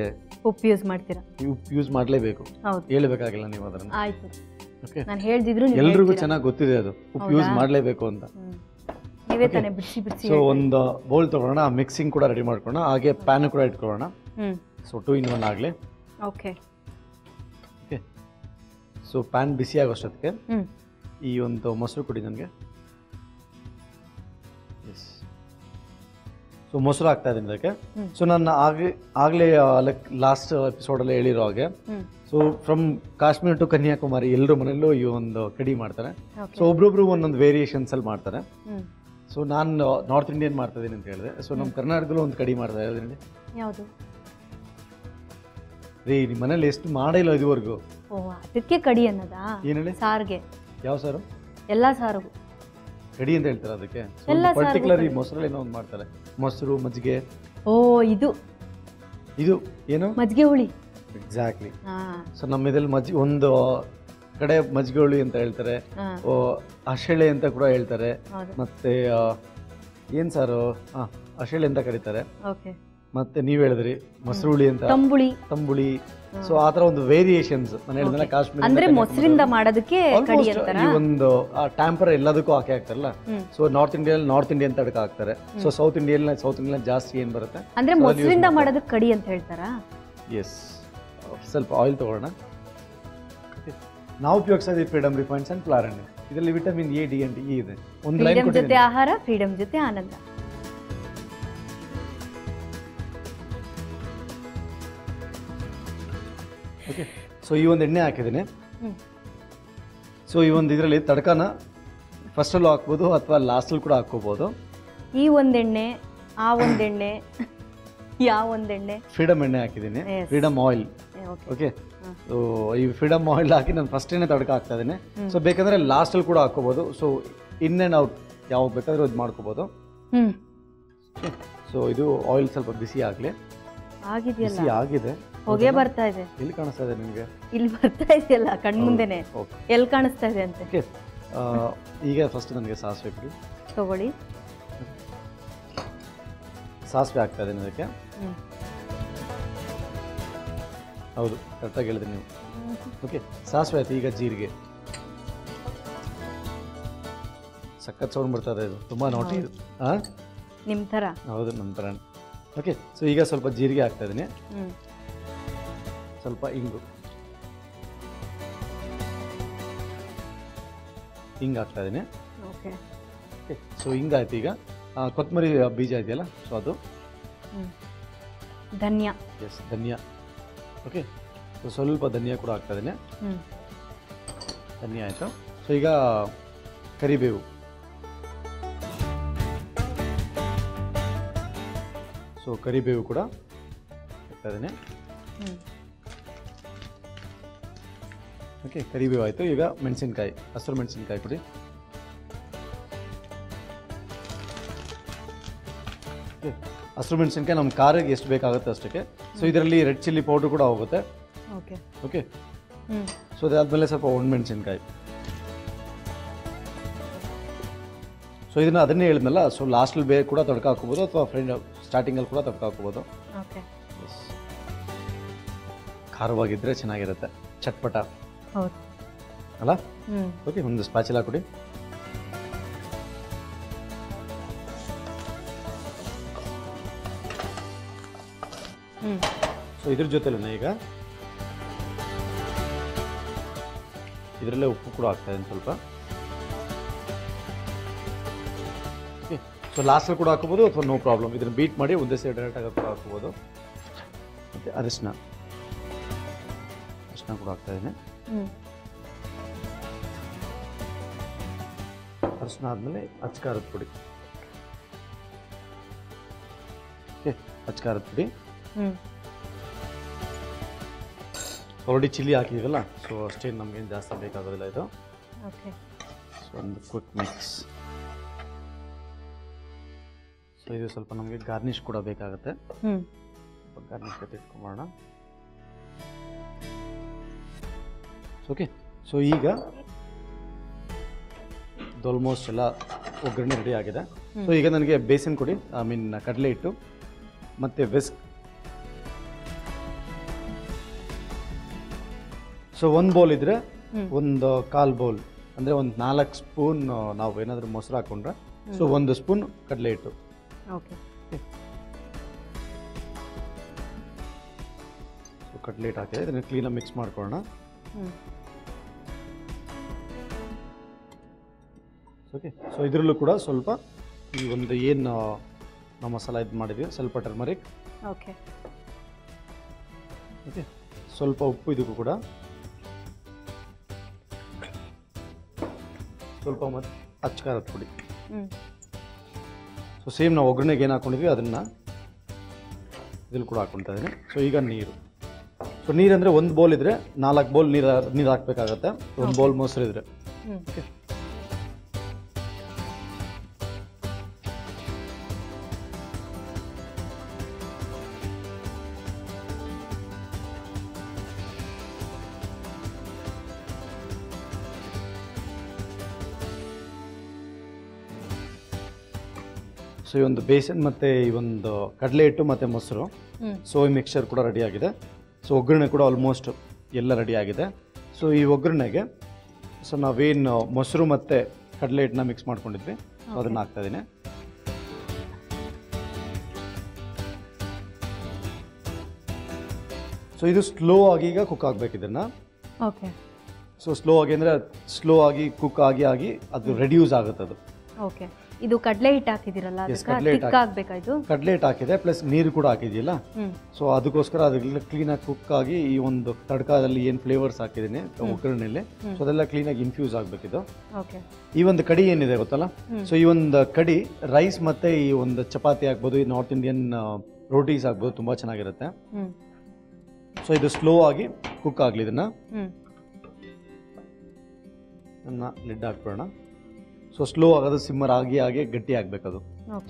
ಉಪ್ಪು ಯೂಸ್ ಮಾಡ್ತೀರಾ? ಉಪ್ಪು ಯೂಸ್ ಮಾಡಲೇಬೇಕು, ಹೇಳ್ಬೇಕಾಗಿಲ್ಲ ನೀವು ಅದನ್ನ. ಆಯ್ತು, ನಾನು ಹೇಳ್ದಿದ್ರು ಎಲ್ರಿಗೂ ಚೆನ್ನಾಗಿ ಗೊತ್ತಿದೆ ಅದು, ಉಪ್ಪು ಯೂಸ್ ಮಾಡಲೇಬೇಕು ಅಂತ. ನೀವೇ ತಾನೇ ಬಿಡಿಸಿ ಬಿಡಿಸಿ. ಸೊ ಒಂದು ಬೌಲ್ ತಗೊಳ್ಳೋಣ, ಮಿಕ್ಸಿಂಗ್ ಕೂಡ ರೆಡಿ ಮಾಡ್ಕೊಳ್ಳೋಣ, ಹಾಗೆ ಪ್ಯಾನ್ ಕೂಡ ಇಟ್ಕೊಳ್ಳೋಣ. ಸೊ 2 in 1 ಆಗಲಿ. Okay okay. ಸೊ ಪ್ಯಾನ್ ಬಿಸಿ ಆಗೋಷ್ಟೊತ್ತಿಗೆ ಈ ಒಂದು ಮೊಸರು ಕೊಡಿ ನನಗೆ. ಎಸ್. ಸೊ ಮೊಸರು ಹಾಕ್ತಾ ಇದ್ದೀನಿ ಅದಕ್ಕೆ. ಸೊ ನಾನು ಆಗಲೇ ಲಾಸ್ಟ್ ಎಪಿಸೋಡಲ್ಲಿ ಹೇಳಿರೋ ಹಾಗೆ, so from Kashmir to Kanyakumari ಎಲ್ಲರೂ ಮನೆಯಲ್ಲೂ ಈ ಒಂದು ಕಡಿ ಮಾಡ್ತಾರೆ. ಸೊ ಒಬ್ರೊಬ್ರು ಒಂದೊಂದು ವೇರಿಯೇಷನ್ಸ್ ಅಲ್ಲಿ ಮಾಡ್ತಾರೆ. ಸೊ ನಾನು ನಾರ್ತ್ ಇಂಡಿಯನ್ ಮಾಡ್ತಾ ಇದ್ದೀನಿ ಅಂತ ಹೇಳಿದೆ. ಸೊ ನಮ್ಮ ಕರ್ನಾಟಕದಲ್ಲೂ ಒಂದು ಕಡಿ ಮಾಡ್ತಾ ಇದ್ದೀನಿ. ಯಾವುದು ರೀ? ನಿಮ್ಮ ಮನೇಲಿ ಎಷ್ಟು ಮಾಡಿಲ್ಲ ಇದುವರೆಗೂ? ಓ, ಅದಕ್ಕೆ ಕಡಿ ಅನ್ನೋದಾ? ಏನು ಹೇಳಿ? ಸಾರಿಗೆ. ಯಾವ ಸಾರು? ಎಲ್ಲ ಸಾರು ಕಡಿ ಅಂತ ಹೇಳ್ತಾರೆ ಅದಕ್ಕೆ. ಪರ್ಟಿಕ್ಯುಲರ್ ಈ ಮೊಸರಲ್ಲಿ ಏನೋ ಒಂದು ಮಾಡ್ತಾರೆ, ಮೊಸರು, ಮಜ್ಜಿಗೆ. ಓ, ಇದು ಏನು? ಮಜ್ಜಿಗೆ ಹುಳಿ. ಎಕ್ಸಾಕ್ಟ್ಲಿ. ಸೊ ನಮ್ಮ ಇದ್ರಲ್ಲಿ ಒಂದು ಕಡೆ ಮಜ್ಜಿಗೆ ಹುಳಿ ಅಂತ ಹೇಳ್ತಾರೆ, ಅಶೆಳೆ ಅಂತ ಕೂಡ ಹೇಳ್ತಾರೆ, ಮತ್ತೆ ಏನ್ ಸಾರು, ಅಶೆಳೆ ಅಂತ ಕರೀತಾರೆ. ಮತ್ತೆ ನೀವ್ ಹೇಳಿದ್ರಿ ಮೊಸರು ಹುಳಿ ಅಂತ, ತಂಬುಳಿ, ಸೊ ಆ ಥರ ಒಂದು ವೇರಿಯೇಷನ್ಸ್ ನಾನು ಹೇಳಿದ್ರೆ ಕಾಶ್ಮೀರ ಅಂದ್ರೆ ಮೊಸರಿಂದ ಮಾಡೋದಕ್ಕೆ ಕಡಿ ಅಂತಾರ. ಈ ಒಂದು ಟ್ಯಾಂಪರ್ ಎಲ್ಲದಕ್ಕೂ ಹಾಕ್ತಾರಲ್ಲ. ಸೊ ನಾರ್ತ್ ಇಂಡಿಯನ್ ತಡಕ ಹಾಕ್ತಾರೆ. ಸೊ ಸೌತ್ ಇಂಡಿಯನ್ ಜಾಸ್ತಿ ಏನ್ ಬರುತ್ತೆ ಅಂದ್ರೆ ಮೊಸರಿಂದ ಮಾಡೋದಕ್ಕೆ ಕಡಿ ಅಂತ ಹೇಳ್ತಾರಾ? ಎಸ್. ಸ್ವಲ್ಪ ಆಯಿಲ್ ತಗೊಳ್ಳೋಣ. ನಾವು ಉಪಯೋಗಿಸೋದು ಫ್ರೀಡಮ್ ರಿಫೈನ್ಡ್ ಸನ್ಫ್ಲವರ್ ಎಣ್ಣೆ. ಇದರಲ್ಲಿ vitamin A, D and E ಇದೆ. ಒಂದು ಲೈನ್ ಫ್ರೀಡಮ್ ಜೊತೆ ಆಹಾರ, ಫ್ರೀಡಮ್ ಜೊತೆ ಆನಂದ. ಓಕೆ. ಸೊ ಈ ಒಂದು ಎಣ್ಣೆ ಹಾಕಿದ್ದೀನಿ. ಸೊ ಈ ಒಂದು ಇದರಲ್ಲಿ ತಡಕನ ಫಸ್ಟಲ್ಲೂ ಹಾಕ್ಬೋದು ಅಥವಾ ಲಾಸ್ಟಲ್ಲಿ ಕೂಡ ಹಾಕ್ಕೋಬೋದು. ಈ ಒಂದೆಣ್ಣೆ, ಆ ಒಂದೆಣ್ಣೆ, ಯಾವ ಒಂದೆಣ್ಣೆ? ಫ್ರೀಡಮ್ ಎಣ್ಣೆ ಹಾಕಿದ್ದೀನಿ, ಫ್ರೀಡಮ್ ಆಯಿಲ್. ಓಕೆ. ಸೊ ಈ ಫ್ರೀಡಮ್ ಆಯಿಲ್ ಹಾಕಿ ನಾನು ಫಸ್ಟ್ ಎಣ್ಣೆ ತಡಕ ಹಾಕ್ತಾ ಇದ್ದೀನಿ. ಸೊ ಬೇಕಂದ್ರೆ ಲಾಸ್ಟಲ್ಲಿ ಕೂಡ ಹಾಕ್ಕೋಬೋದು. ಸೊ ಇನ್ ಆ್ಯಂಡ್ ಔಟ್ ಯಾವ ಬೇಕಾದ್ರೂ ಇದು ಮಾಡ್ಕೋಬೋದು. ಸೊ ಇದು ಆಯಿಲ್ ಸ್ವಲ್ಪ ಬಿಸಿ ಆಗಲಿ. ಬಿಸಿ ಆಗಿದೆ. ಹೊಗೆ ಬರ್ತಾ ಇದೆ. ಎಲ್ಲಿ ಕಾಣಿಸ್ತಾ ಇದೆ ನಿಮಗೆ? ಇಲ್ಲಿ ಬರ್ತಾ ಇದೆಯಲ್ಲ ಕಣ್ಮುಂದೆನೆ. ಎಲ್ಲಿ ಕಾಣಿಸ್ತಾ ಇದೆ ಅಂತ? ಓಕೆ. ಈಗ ಫಸ್ಟ್ ನನಗೆ ಸಾಸಿವೆ ಬಿಡಿ ತಗೊಳ್ಳಿ. ಸಾಸಿವೆ ಹಾಕ್ತಾ ಇದ್ದೀನಿ ಅದಕ್ಕೆ. ಹೌದು, ಕರೆಕ್ಟಾಗಿ ಹೇಳಿದ್ರಿ ನೀವು. ಓಕೆ, ಸಾಸಿವೆ ಆಯ್ತು. ಈಗ ಜೀರಿಗೆ. ಸಖತ್ ಸೌಂಡ್ ಬರ್ತಾ ಇದೆ, ಇದು ತುಂಬ ನೋಟಿ ಇದು. ಹಾಂ, ನಿಮ್ಮ ಥರ. ಹೌದು, ನಮ್ಮ ಥರ. ಓಕೆ. ಸೊ ಈಗ ಸ್ವಲ್ಪ ಜೀರಿಗೆ ಹಾಕ್ತಾ ಇದ್ದೀನಿ, ಸ್ವಲ್ಪ ಇಂಗು ಹಾಕ್ತಾ ಇದ್ದೀನಿ. ಓಕೆ. ಸೊ ಹಿಂಗಾಯ್ತು. ಈಗ ಕೊತ್ತಂಬರಿ ಬೀಜ ಇದೆಯಲ್ಲ, ಸೊ ಅದು. ಧನಿಯಾ. ಎಸ್, ಧನಿಯಾ. ಓಕೆ. ಸೊ ಸ್ವಲ್ಪ ಧನಿಯಾ ಕೂಡ ಹಾಕ್ತಾ ಇದ್ದೀನಿ. ಧನಿಯಾ ಆಯಿತು. ಸೊ ಈಗ ಕರಿಬೇವು. ಸೊ ಕರಿಬೇವು ಕೂಡ ಹಾಕ್ತಾ ಇದ್ದೀನಿ. ಓಕೆ, ಕರಿಬೇವು ಆಯಿತು. ಈಗ ಮೆಣಸಿನ್ಕಾಯಿ, ಹಸಿರು ಮೆಣಸಿನ್ಕಾಯಿ ಕೊಡಿ. ಓಕೆ, ಹಸಿರು ಮೆಣಸಿನ್ಕಾಯಿ ನಮ್ಮ ಖಾರಕ್ಕೆ ಎಷ್ಟು ಬೇಕಾಗುತ್ತೆ ಅಷ್ಟಕ್ಕೆ. ಸೊ ಇದರಲ್ಲಿ ರೆಡ್ ಚಿಲ್ಲಿ ಪೌಡ್ರ್ ಕೂಡ ಹೋಗುತ್ತೆ. ಓಕೆ. ಓಕೆ. ಸೊ ಅದಾದಮೇಲೆ ಸ್ವಲ್ಪ ಒಣಮೆಣಸಿನ್ಕಾಯಿ. ಸೊ ಅದನ್ನೇ ಹೇಳಿದ್ನಲ್ಲ, ಸೊ ಲಾಸ್ಟಲ್ಲಿ ಕೂಡ ತಡ್ಕ ಹಾಕೋಬೋದು ಅಥವಾ ಸ್ಟಾರ್ಟಿಂಗಲ್ಲಿ ಕೂಡ ತಡ್ಕ ಹಾಕೋಬೋದು. ಓಕೆ. ಖಾರವಾಗಿದ್ದರೆ ಚೆನ್ನಾಗಿರುತ್ತೆ, ಚಟ್ಪಟ ಹೌದು ಅಲ್ಲ? ಓಕೆ, ಒಂದು ಸ್ಪ್ಯಾಚುಲಾ ಕೊಡಿ. ಸೊ ಇದ್ರ ಜೊತೆಲೇ ಈಗ ಇದರಲ್ಲೇ ಉಪ್ಪು ಕೂಡ ಹಾಕ್ತಾ ಇದ್ದೀನಿ ಸ್ವಲ್ಪ. ಓಕೆ. ಸೊ ಲಾಸ್ಟಲ್ಲಿ ಕೂಡ ಹಾಕೋಬೋದು ಅಥವಾ ನೋ ಪ್ರಾಬ್ಲಮ್. ಇದನ್ನು ಬೀಟ್ ಮಾಡಿ ಒಂದೇ ಸೈಡ್ ಡೈರೆಕ್ಟಾಗಿ ಕೂಡ ಹಾಕೋಬೋದು. ಮತ್ತು ಅರಿಶಿನ ಕೂಡ ಹಾಕ್ತಾ ಇದ್ದೀನಿ. ಅರಿಶಿನ ಆದಮೇಲೆ ಅಚ್ಕಾರದ ಪುಡಿ. ಓಕೆ, ಅಚ್ಕಾರದ ಪುಡಿ. ಆಲ್ರೆಡಿ ಚಿಲ್ಲಿ ಹಾಕಿದ್ದೀವಲ್ಲ, ಸೊ ಅಷ್ಟೇನು ನಮಗೇನು ಜಾಸ್ತಿ ಬೇಕಾಗೋದಿಲ್ಲ ಇದು. ಓಕೆ. ಸೊ ಒಂದು ಕ್ವಿಕ್ ಮಿಕ್ಸ್. ಸೊ ಇದು ಸ್ವಲ್ಪ ನಮಗೆ ಗಾರ್ನಿಷ್ ಕೂಡ ಬೇಕಾಗುತ್ತೆ. ಗಾರ್ನಿಷ್ ಇಟ್ಕೊಂಬೋಣ. ಓಕೆ. ಸೊ ಈಗ ಆಲ್ಮೋಸ್ಟ್ ಎಲ್ಲ ಒಗ್ಗರಣೆ ರೆಡಿ ಆಗಿದೆ. ಸೊ ಈಗ ನನಗೆ ಬೇಸನ್ ಕೊಡಿ, ಐ ಮೀನ್ ಕಡಲೆ ಹಿಟ್ಟು ಮತ್ತು ವಿಸ್ಕ್. ಸೊ ಒಂದು ಬೌಲ್ ಇದ್ದರೆ ಒಂದು ಕಾಲು ಬೌಲ್, ಅಂದರೆ ಒಂದು 4 ಸ್ಪೂನ್ ನಾವು ಏನಾದರೂ ಮೊಸರು ಹಾಕ್ಕೊಂಡ್ರೆ, ಸೊ 1 ಸ್ಪೂನ್ ಕಡಲೆ ಹಿಟ್ಟು. ಓಕೆ. ಸೊ ಕಡಲೆ ಹಿಟ್ಟು ಹಾಕಿದೆ, ಇದನ್ನು ಕ್ಲೀನಾಗಿ ಮಿಕ್ಸ್ ಮಾಡ್ಕೊಳ್ಳೋಣ. ಓಕೆ. ಸೊ ಇದರಲ್ಲೂ ಕೂಡ ಸ್ವಲ್ಪ ಈ ಒಂದು ಏನು ನಾವು ಮಸಾಲ ಇದು ಮಾಡಿದ್ವಿ, ಸ್ವಲ್ಪ ಟರ್ಮರಿಕ್. ಓಕೆ. ಓಕೆ. ಸ್ವಲ್ಪ ಉಪ್ಪು ಇದಕ್ಕೂ ಕೂಡ, ಸ್ವಲ್ಪ ಮತ್ತು ಅಚ್ಕಾರದ ಪುಡಿ. ಸೊ ಸೇಮ್ ನಾವು ಒಗ್ಗರಣೆಗೆ ಏನು ಹಾಕ್ಕೊಂಡಿದ್ವಿ ಅದನ್ನು ಇದ್ರಲ್ಲಿ ಕೂಡ ಹಾಕ್ಕೊಳ್ತಾ ಇದ್ದೀನಿ. ಸೊ ಈಗ ನೀರು. ಸೊ ನೀರಂದರೆ 1 ಬೌಲ್ ಇದ್ದರೆ 4 ಬೌಲ್ ನೀರು ಹಾಕಬೇಕಾಗತ್ತೆ, 1 ಬೌಲ್ ಮೊಸರು ಇದ್ದರೆ. ಓಕೆ. ಸೊ ಈ ಒಂದು ಬೇಸನ್ ಮತ್ತು ಈ ಒಂದು ಕಡಲೆ ಹಿಟ್ಟು ಮತ್ತು ಮೊಸರು, ಸೊ ಈ ಮಿಕ್ಸ್ಚರ್ ಕೂಡ ರೆಡಿ ಆಗಿದೆ. ಸೊ ಒಗ್ಗರಣೆ ಕೂಡ ಆಲ್ಮೋಸ್ಟ್ ಎಲ್ಲ ರೆಡಿ ಆಗಿದೆ. ಸೊ ಈ ಒಗ್ಗರಣೆಗೆ ಸೊ ನಾವೇನು ಮೊಸರು ಮತ್ತು ಕಡಲೆ ಹಿಟ್ಟನ್ನ ಮಿಕ್ಸ್ ಮಾಡ್ಕೊಂಡಿದ್ವಿ, ಸೊ ಅದನ್ನು ಹಾಕ್ತಾಯಿದ್ದೀನಿ. ಸೊ ಇದು ಸ್ಲೋ ಆಗಿ ಈಗ ಕುಕ್ ಆಗಬೇಕು ಇದನ್ನು. ಓಕೆ. ಸೊ ಸ್ಲೋ ಆಗಿ ಅಂದರೆ ಸ್ಲೋ ಆಗಿ ಕುಕ್ ಆಗಿ ಅದು ರೆಡ್ಯೂಸ್ ಆಗುತ್ತೆ ಅದು. ಓಕೆ. ಇದು ಕಡಲೆ ಹಿಟ್ಟು ಹಾಕಿದಿರಲ್ಲ, ಆಗ್ಬೇಕಾಯ್ತು. ಕಡಲೆ ಹಿಟ್ಟು ಹಾಕಿದೆ ಪ್ಲಸ್ ನೀರು ಕೂಡ ಹಾಕಿದ್ದಿಲ್ಲ. ಸೊ ಅದಕ್ಕೋಸ್ಕರ ಅದೆಲ್ಲ ಕ್ಲೀನಾಗಿ ಕುಕ್ ಆಗಿ ಈ ಒಂದು ತಡ್ಕದಲ್ಲಿ ಏನು ಫ್ಲೇವರ್ಸ್ ಹಾಕಿದ್ದೀನಿ ಒಗ್ಗರಣೆಯಲ್ಲಿ, ಸೊ ಅದೆಲ್ಲ ಕ್ಲೀನಾಗಿ ಇನ್ಫ್ಯೂಸ್ ಆಗಬೇಕಿದು. ಈ ಒಂದು ಕಡಿ ಏನಿದೆ ಗೊತ್ತಲ್ಲ, ಸೊ ಈ ಒಂದು ಕಡಿ ರೈಸ್ ಮತ್ತೆ ಈ ಒಂದು ಚಪಾತಿ ಆಗ್ಬೋದು, ಈ ನಾರ್ತ್ ಇಂಡಿಯನ್ ರೋಟೀಸ್ ಆಗ್ಬೋದು, ತುಂಬ ಚೆನ್ನಾಗಿರುತ್ತೆ. ಸೊ ಇದು ಸ್ಲೋ ಆಗಿ ಕುಕ್ ಆಗಲಿ. ಇದನ್ನ ಲಿಡ್ ಹಾಕ್ಬಿಡೋಣ. ಸೊ ಸ್ಲೋ ಆಗೋದು ಸಿಮ್ಮರ್ ಆಗಿ ಗಟ್ಟಿ ಆಗಬೇಕು ಅದು.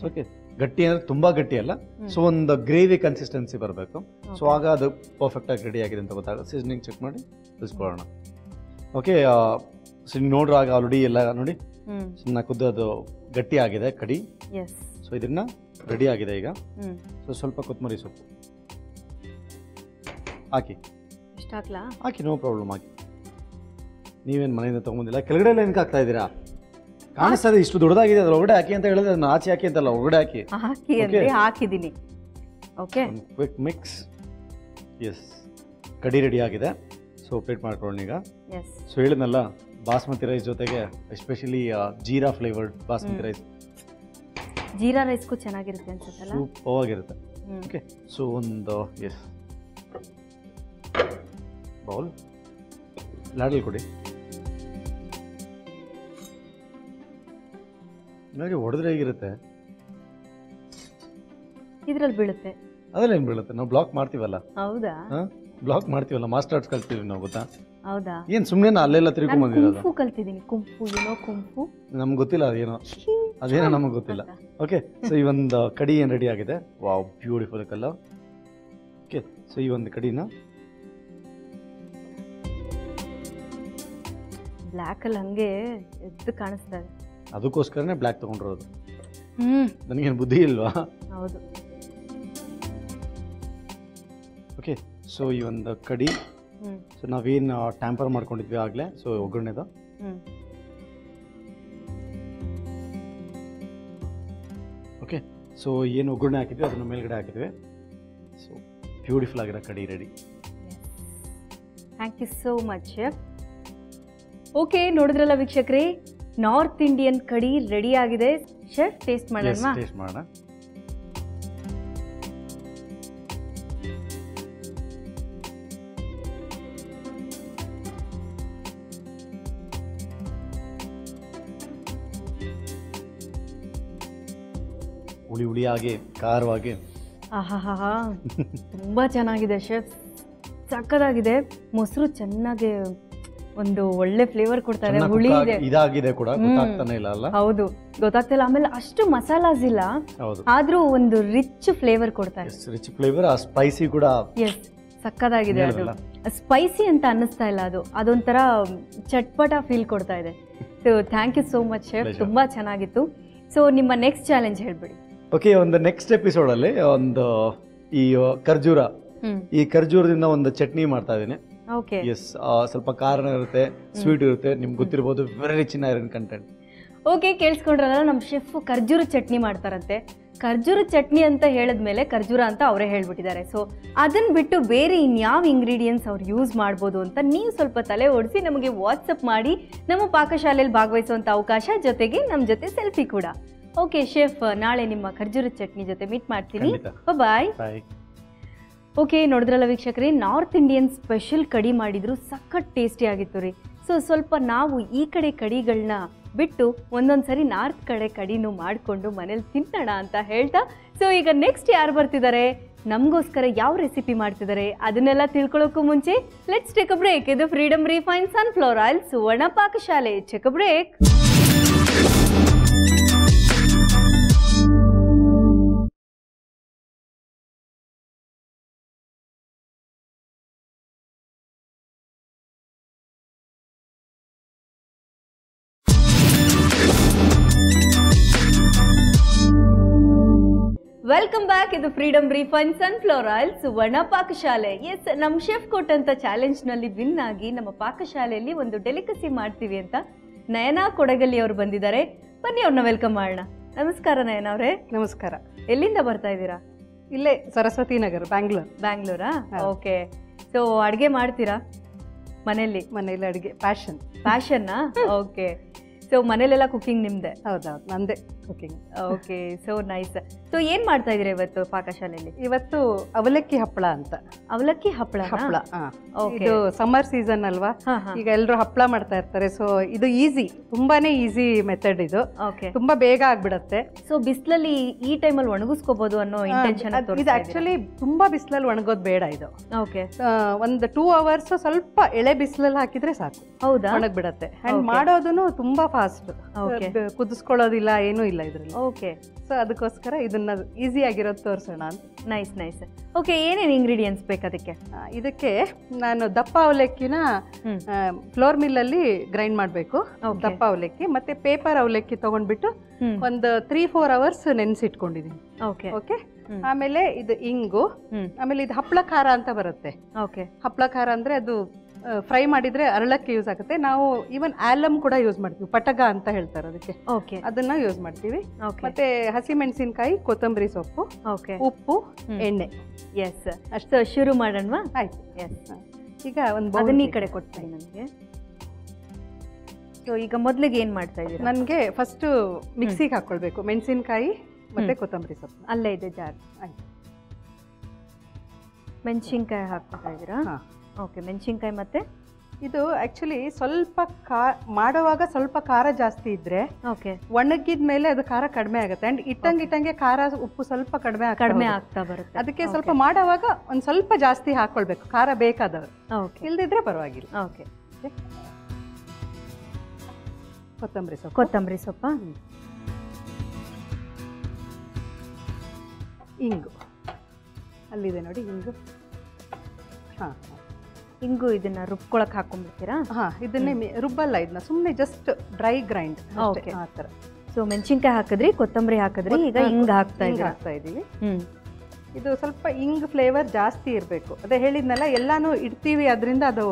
ಓಕೆ, ಗಟ್ಟಿ ಅಂದರೆ ತುಂಬ ಗಟ್ಟಿ ಅಲ್ಲ, ಸೊ ಒಂದು ಗ್ರೇವಿ ಕನ್ಸಿಸ್ಟೆನ್ಸಿ ಬರಬೇಕು. ಸೊ ಆಗ ಅದು ಪರ್ಫೆಕ್ಟಾಗಿ ರೆಡಿ ಆಗಿದೆ ಅಂತ ಗೊತ್ತಾಗುತ್ತೆ. ಸೀಸನಿಂಗ್ ಚೆಕ್ ಮಾಡಿ ತಿಳಿಸ್ಕೊಳ್ಳೋಣ. ಓಕೆ, ಸೊ ನೋಡ್ರಿ ಆಗ ಆಲ್ರೆಡಿ ಎಲ್ಲ ನೋಡಿ ಚೆನ್ನಾಗಿ ಕುದ್ದು ಅದು ಗಟ್ಟಿ ಆಗಿದೆ ಕಡಿ. ಸೊ ಇದನ್ನ ರೆಡಿ ಆಗಿದೆ ಈಗ. ಸೊ ಸ್ವಲ್ಪ ಕೊತ್ತಂಬರಿ ಸೊಪ್ಪು ಹಾಕಿ, ಹಾಕಿ, ನೋ ಪ್ರಾಬ್ಲಮ್, ಹಾಕಿ. ನೀವೇನು ಮನೆಯಿಂದ ತೊಗೊಂಡಿಲ್ಲ, ಕೆಳಗಡೆ ಎಲ್ಲ ಏನಕ್ಕೆ ಹಾಕ್ತಾ ಇದ್ದೀರಾ? ಕಾಣಿಸ್ತದೆ ಇಷ್ಟು ದೊಡ್ಡದಾಗಿದೆ, ಅದ್ರ ಒಳಗಡೆ ಹಾಕಿ ಅಂತ ಹೇಳಿದ್ರೆ ಅದನ್ನ ಆಚೆ ಹಾಕಿ ಅಂತಲ್ಲ, ಒಳಗಡೆ ಹಾಕಿದ್ದೀನಿ. Okay, quick mix. ಎಸ್, ಕಡಿ ರೆಡಿ ಆಗಿದೆ. ಸೊ ಪ್ಲೇಟ್ ಮಾಡ್ಕೊಳ್ಳೋಣ ಈಗ. ಸೊ ಹೇಳಿದ್ನಲ್ಲ, ಬಾಸ್ಮತಿ ರೈಸ್ ಜೊತೆಗೆ ಎಸ್ಪೆಷಲಿ ಜೀರಾ ಫ್ಲೇವರ್ಡ್ ಬಾಸ್ಮತಿ ರೈಸ್, ಜೀರಾ ರೈಸ್ಗೂ ಚೆನ್ನಾಗಿರುತ್ತೆ ಅನ್ಸುತ್ತಲ್ಲ, ಸೂಪರ್ ಆಗಿರುತ್ತೆ. ಓಕೆ, ಸೊ ಒಂದು ಎಸ್ ಬೌಲ್ ಲಾಡಲ್ ಕೊಡಿ. ನನಗೆ ಹೊಡೆದ್ರೆ ಹೇಗಿರುತ್ತೆ, ಇದ್ರಲ್ಲಿ ಬೀಳುತ್ತೆ, ಅದ್ರಲ್ಲಿ ಏನು ಬೀಳುತ್ತೆ? ನಾವು ಬ್ಲಾಕ್ ಮಾಡ್ತೀವಲ್ಲ. ಹೌದಾ? ಬ್ಲಾಕ್ ಮಾಡ್ತೀವಲ್ಲ, ಮಾಸ್ಟರ್ ಆರ್ಟ್ಸ್ ಕಲ್ತೀವಿ ನಾವು, ಗೊತ್ತಾ? ಹೌದಾ? ಏನು ಸುಮ್ಮನೆ ಅಲ್ಲೆಲ್ಲ ತಿರ್ಕೊಂಡು ಬಂದಿರೋದು? ಕುಂಫು ಕಲ್ತಿದ್ದೀನಿ. ಕುಂಫು ನಮ್ಗೆ ಗೊತ್ತಿಲ್ಲ ಅದೇನೋ ನಮಗೆ ಗೊತ್ತಿಲ್ಲ. ಓಕೆ, ಸೊ ಈ ಒಂದು ಕಡಿ ಏನು ರೆಡಿ ಆಗಿದೆ. Wow, beautiful colour. Okay, so ಈ ಒಂದು ಕಡಿನ ಬ್ಲ್ಯಾಕ್ ಅಲ್ಲಿ ಹಂಗೆ ಎದ್ದು ಕಾಣಿಸ್ತಾ ಇದೆ. ಅದಕ್ಕೋಸ್ಕರನೇ ಬ್ಲ್ಯಾಕ್ ತಗೊಂಡಿರೋದು. ನನಗೇನು ಬುದ್ಧಿ ಇಲ್ವಾ? ಹೌದು. ಓಕೆ, ಸೊ ಈ ಒಂದು ಕಡಿ, ಸೊ ನಾವೇನು ಟ್ಯಾಂಪರ್ ಮಾಡ್ಕೊಂಡಿದ್ವಿ ಆಗಲೇ, ಸೊ ಒಗ್ಗರಣೆದು. ಓಕೆ, ಸೊ ಏನು ಒಗ್ಗರಣೆ ಹಾಕಿದ್ವಿ ಅದನ್ನ ಮೇಲ್ಗಡೆ ಹಾಕಿದ್ವಿ. ಸೊ ಬ್ಯೂಟಿಫುಲ್ ಆಗಿರೋ kadhi ready. Thank you so much. Okay, ನೋಡಿದ್ರಲ್ಲ ವೀಕ್ಷಕರೇ, ನಾರ್ತ್ ಇಂಡಿಯನ್ ಕಡಿ ರೆಡಿ ಆಗಿದೆ. ಶೆಫ್, ಟೇಸ್ಟ್ ಮಾಡೋಣ? ಟೇಸ್ಟ್ ಮಾಡೋಣ. ಹುಳಿಯಾಗಿ ಖಾರವಾಗಿ, ಆಹಾ, ತುಂಬಾ ಚೆನ್ನಾಗಿದೆ ಶೆಫ್, ಸಕ್ಕತ್ತಾಗಿದೆ. ಮೊಸರು ಚೆನ್ನಾಗಿ ಒಂದು ಒಳ್ಳೆ ಫ್ಲೇವರ್ ಕೊಡ್ತಾ ಇದೆ. ಹುಳಿ ಇದೆ, ಇದಾಗಿದೆ ಕೂಡ, ಗೊತ್ತಾಗ್ತಾನೆ ಇಲ್ಲ ಅಲ್ಲ? ಹೌದು, ಗೊತ್ತಾಗ್ತಿಲ್ಲ. ಆಮೇಲೆ ಅಷ್ಟು ಮಸಾಲಾಸ್ ಇಲ್ಲ, ಆದ್ರೂ ಒಂದು ರಿಚ್ ಫ್ಲೇವರ್ ಕೊಡ್ತಾ ಇದೆ. ರಿಚ್ ಫ್ಲೇವರ್, ಆ ಸ್ಪೈಸಿ ಕೂಡ ಎಸ್, ಸಕ್ಕತ್ತಾಗಿದೆ. ಅದು ಸ್ಪೈಸಿ ಅಂತ ಅನ್ನಿಸ್ತಾ ಇಲ್ಲ, ಅದೊಂಥರ ಚಟ್ಪಟ ಫೀಲ್ ಕೊಡ್ತಾ ಇದೆ. So thank you so much chef, ತುಂಬಾ ಚೆನ್ನಾಗಿತ್ತು. ಸೊ ನಿಮ್ಮ ನೆಕ್ಸ್ಟ್ ಚಾಲೆಂಜ್ ಹೇಳ್ಬಿಡಿ. ಓಕೆ, ಒಂದು ನೆಕ್ಸ್ಟ್ ಎಪಿಸೋಡಲ್ಲಿ ಒಂದು ಈ ಈ ಖರ್ಜೂರದಿಂದ ಒಂದು ಚಟ್ನಿ ಮಾಡ್ತಾ ಇದ್ದೀನಿ. ಓಕೆ, ಎಸ್, ಸ್ವಲ್ಪ ಖಾರ ಇರುತ್ತೆ, ಸ್ವೀಟ್ ಇರುತ್ತೆ, ನಿಮ್ಗೆ ಗೊತ್ತಿರ್ಬೋದು, very rich in iron content. Okay, ಕೇಳಿಸ್ಕೊಂಡ್ರಲ್ಲ, ನಮ್ಮ ಶೆಫ್ ಖರ್ಜೂರ ಚಟ್ನಿ ಮಾಡ್ತಾರಂತೆ. ಖರ್ಜೂರ ಚಟ್ನಿ ಅಂತ ಹೇಳಿದ್ಮೇಲೆ ಖರ್ಜೂರ ಅಂತ ಅವರೇ ಹೇಳ್ಬಿಟ್ಟಿದ್ದಾರೆ. ಸೊ ಅದನ್ನ ಬಿಟ್ಟು ಬೇರೆ ಇನ್ಯಾವ ಇಂಗ್ರೀಡಿಯೆಂಟ್ಸ್ ಅವ್ರು ಯೂಸ್ ಮಾಡ್ಬೋದು ಅಂತ ನೀವು ಸ್ವಲ್ಪ ತಲೆ ಓಡಿಸಿ ನಮಗೆ ವಾಟ್ಸಪ್ ಮಾಡಿ, ನಮ್ಮ ಪಾಕಶಾಲೆಯಲ್ಲಿ ಭಾಗವಹಿಸುವಂಥ ಅವಕಾಶ, ಜೊತೆಗೆ ನಮ್ಮ ಜೊತೆ ಸೆಲ್ಫಿ ಕೂಡ. ಓಕೆ ಶೆಫ್, ನಾಳೆ ನಿಮ್ಮ ಖರ್ಜೂರ ಚಟ್ನಿ ಜೊತೆ ಮೀಟ್ ಮಾಡ್ತೀನಿ. ಬಾಯ್. ಓಕೆ, ನೋಡಿದ್ರಲ್ಲ ವೀಕ್ಷಕರೇ, ನಾರ್ತ್ ಇಂಡಿಯನ್ ಸ್ಪೆಷಲ್ ಕಡಿ ಮಾಡಿದ್ರು, ಸಖತ್ ಟೇಸ್ಟಿ ಆಗಿತ್ತು ರೀ. ಸೊ ಸ್ವಲ್ಪ ನಾವು ಈ ಕಡೆ ಕಡಿಗಳನ್ನ ಬಿಟ್ಟು ಒಂದೊಂದು ಸರಿ ನಾರ್ತ್ ಕಡೆ ಕಡಿನೂ ಮಾಡಿಕೊಂಡು ಮನೇಲಿ ತಿನ್ನೋಣ ಅಂತ ಹೇಳ್ತಾ, ಸೊ ಈಗ ನೆಕ್ಸ್ಟ್ ಯಾರು ಬರ್ತಿದ್ದಾರೆ, ನಮಗೋಸ್ಕರ ಯಾವ ರೆಸಿಪಿ ಮಾಡ್ತಿದ್ದಾರೆ ಅದನ್ನೆಲ್ಲ ತಿಳ್ಕೊಳ್ಳೋಕ್ಕೂ ಮುಂಚೆ ಲೆಟ್ಸ್ ಟೇಕ್ ಅ ಬ್ರೇಕ್. ಇದು Freedom refine sunflower oil Suvarna Pakashale. Take a break. Welcome back. ಇದು Freedom refine sunflower oil Suvarna Pakashale. Yes, ನಮ್ಮ ಶೆಫ್ ಕೊಟ್ಟಂತ ಚಾಲೆಂಜ್ ನಲ್ಲಿ ವಿನ್ ಆಗಿ ನಮ್ಮ ಪಾಕಶಾಲೆಯಲ್ಲಿ ಒಂದು ಡೆಲಿಕಸಿ ಮಾಡ್ತೀವಿ ಅಂತ ನಯನಾ ಕೊಡಗಲ್ಲಿ ಅವರು ಬಂದಿದ್ದಾರೆ. ಬನ್ನಿ ಅವ್ರನ್ನ ವೆಲ್ಕಮ್ ಮಾಡೋಣ. ನಮಸ್ಕಾರ ನಯನಾ ಅವರೇ. ನಮಸ್ಕಾರ. ಎಲ್ಲಿಂದ ಬರ್ತಾ ಇದ್ದೀರಾ? ಇಲ್ಲೇ ಸರಸ್ವತಿ ನಗರ, ಬ್ಯಾಂಗ್ಳೂರಾ? ಓಕೆ. ಸೊ ಅಡುಗೆ ಮಾಡ್ತೀರಾ ಮನೆಯಲ್ಲಿ? ಮನೇಲಿ ಅಡುಗೆ ಪ್ಯಾಷನ್ನಾ? ಓಕೆ. ಸೊ ಮನೇಲೆಲ್ಲ ಕುಕಿಂಗ್ ನಿಮ್ದೆ? ಹೌದೌದು, ನಂದೇ cooking. Okay, so nice. So ಏನ್ ಮಾಡ್ತಾ ಇದೀರಾ ಇವತ್ತು ಪಾಕಶಾಲೆಯಲ್ಲಿ? ಇವತ್ತು ಅವಲಕ್ಕಿ ಹಪ್ಪಳ ಅಂತ. ಅವಲಕ್ಕಿ ಹಪ್ಪಳ? ಹಪ್ಪಳ ಇದು ಸಮ್ಮರ್ ಸೀಸನ್ ಅಲ್ವಾ, ಈಗ ಎಲ್ಲರೂ ಹಪ್ಪಳ ಮಾಡ್ತಾ ಇರ್ತಾರೆ. ಸೊ ಇದು ಈಸಿ, ತುಂಬಾನೇ ಈಸಿ ಮೆಥಡ್ ಇದು. ಓಕೆ, ತುಂಬಾ ಬೇಗ ಆಗ್ಬಿಡತ್ತೆ. ಸೊ ಬಿಸಿಲಲ್ಲಿ ಈ ಟೈಮಲ್ಲಿ ಒಣಗಿಸ್ಕೋಬಹುದು ಅನ್ನೋ ಇಂಟೆನ್ಷನ್? ಇದು ಆಕ್ಚುಲಿ ತುಂಬಾ ಬಿಸಿಲಲ್ಲಿ ಒಣಗೋದು ಬೇಡ ಇದು. ಓಕೆ, ಒಂದು 2 hours ಸ್ವಲ್ಪ ಎಳೆ ಬಿಸಿಲಲ್ಲಿ ಹಾಕಿದ್ರೆ ಸಾಕು. ಹೌದಾ? ಒಣಗ್ಬಿಡತ್ತೆ. ಅಂಡ್ ಮಾಡೋದನ್ನು ತುಂಬಾ ಫಾಸ್ಟ್, ಕುದಿಸ್ಕೊಳ್ಳೋದಿಲ್ಲ, ಏನೂ ಇಲ್ಲ ಇದ್ರಲ್ಲಿ. ಓಕೆ, ಸೊ ಅದಕ್ಕೋಸ್ಕರ ಇದನ್ನ ಈಸಿ ಆಗಿರೋದು ತೋರಿಸೋಣ ಅಂತ. Nice nice. ಓಕೆ, ಏನೇನು ಇಂಗ್ರೀಡಿಯೆಂಟ್ಸ್ ಬೇಕು ಅದಕ್ಕೆ? ಇದಕ್ಕೆ ನಾನು ದಪ್ಪ ಅವಲಕ್ಕಿನ ಫ್ಲೋರ್ ಮಿಲ್ಲಲ್ಲಿ ಗ್ರೈಂಡ್ ಮಾಡಬೇಕು. ದಪ್ಪ ಅವಲಕ್ಕಿ ಮತ್ತೆ ಪೇಪರ್ ಅವಲಕ್ಕಿ ತಗೊಂಡ್ಬಿಟ್ಟು ಒಂದು 3-4 hours ನೆನೆಸಿಟ್ಕೊಂಡಿದ್ದೀನಿ. Okay okay. ಆಮೇಲೆ ಇದು ಇಂಗು, ಆಮೇಲೆ ಇದು ಹಪ್ಪಳ ಖಾರ ಅಂತ ಬರುತ್ತೆ. ಓಕೆ, ಹಪ್ಪಳ ಖಾರ ಅಂದ್ರೆ ಅದು ಫ್ರೈ ಮಾಡಿದ್ರೆ ಅರಳಕ್ಕೆ ಯೂಸ್ ಆಗುತ್ತೆ. ನಾವು ಈವನ್ ಆಲಮ್ ಕೂಡ ಯೂಸ್ ಮಾಡ್ತೀವಿ, ಪಟಗ ಅಂತ ಹೇಳ್ತಾರೆ ಅದಕ್ಕೆ. ಓಕೆ, ಅದನ್ನ ಯೂಸ್ ಮಾಡ್ತೀವಿ. ಓಕೆ. ಮತ್ತೆ ಹಸಿಮೆಣಸಿನಕಾಯಿ, ಕೊತ್ತಂಬರಿ ಸೊಪ್ಪು, ಓಕೆ, ಉಪ್ಪು, ಎಣ್ಣೆ. ಎಸ್, ಅಷ್ಟು ಶುರು ಮಾಡೋಣವಾ? ಆಯ್ತು. ಎಸ್, ಈಗ ಒಂದು ಅದನ್ನ ಈ ಕಡೆ ಕೊಡ್ತೀನಿ ನನಗೆ. ಸೊ ಈಗ ಮೊದಲಿಗೆ ಏನ್ ಮಾಡ್ತಾ ಇದ್ದೀರಾ? ನನಗೆ ಫಸ್ಟ್ ಮಿಕ್ಸಿಗೆ ಹಾಕೊಳ್ಬೇಕು ಮೆಣಸಿನಕಾಯಿ ಮತ್ತೆ ಕೊತ್ತಂಬರಿ ಸೊಪ್ಪು. ಅಲ್ಲೇ ಇದೆ ಜಾರ್. ಆಯ್ತು. ಮೆಣಸಿನ್ಕಾಯಿ ಹಾಕ್ತಾ ಇದ್ದೀರಾ? ಓಕೆ, ಮೆಣಸಿನ್ಕಾಯಿ ಮತ್ತೆ ಇದು ಆಕ್ಚುಲಿ ಸ್ವಲ್ಪ ಮಾಡುವಾಗ ಸ್ವಲ್ಪ ಖಾರ ಜಾಸ್ತಿ ಇದ್ರೆ ಓಕೆ ಒಣಗಿದ ಮೇಲೆ ಅದು ಖಾರ ಕಡಿಮೆ ಆಗುತ್ತೆ. ಅಂಡ್ ಇಟ್ಟಂಗೆ ಖಾರ ಉಪ್ಪು ಸ್ವಲ್ಪ ಕಡಿಮೆ ಆಗ್ತಾ ಬರುತ್ತೆ. ಅದಕ್ಕೆ ಸ್ವಲ್ಪ ಮಾಡುವಾಗ ಒಂದ್ ಸ್ವಲ್ಪ ಜಾಸ್ತಿ ಹಾಕೊಳ್ಬೇಕು, ಖಾರ ಬೇಕಾದವರು. ಓಕೆ, ಇಲ್ದಿದ್ರೆ ಪರವಾಗಿಲ್ಲ. ಓಕೆ. ಕೊತ್ತಂಬರಿ ಸೊಪ್ಪ, ಇಂಗು ಅಲ್ಲಿದೆ ನೋಡಿ, ಇಂಗು. ಇಂಗು ಇದನ್ನ ರುಬ್ಕೊಳಕ್ ಹಾಕೊಂಡ್ಬಿಡ್ತೀರಾ? ಇದನ್ನೇ ರುಬ್ಬಲ್ಲ, ಇದನ್ನ ಸುಮ್ಮನೆ ಜಸ್ಟ್ ಡ್ರೈ ಗ್ರೈಂಡ್. ಓಕೆ, ಆ ತರ. ಸೊ ಮೆಣಸಿನ್ಕಾಯಿ ಹಾಕಿದ್ರಿ, ಕೊತ್ತಂಬರಿ ಹಾಕಿದ್ರಿ, ಈಗ ಇಂಗ್ ಹಾಕ್ತಾ ಇದೀವಿ. ಇದು ಸ್ವಲ್ಪ ಇಂಗ್ ಫ್ಲೇವರ್ ಜಾಸ್ತಿ ಇರಬೇಕು. ಅದೇ ಹೇಳಿದ್ನಲ್ಲ, ಎಲ್ಲಾನು ಇಡ್ತೀವಿ, ಅದರಿಂದ ಅದು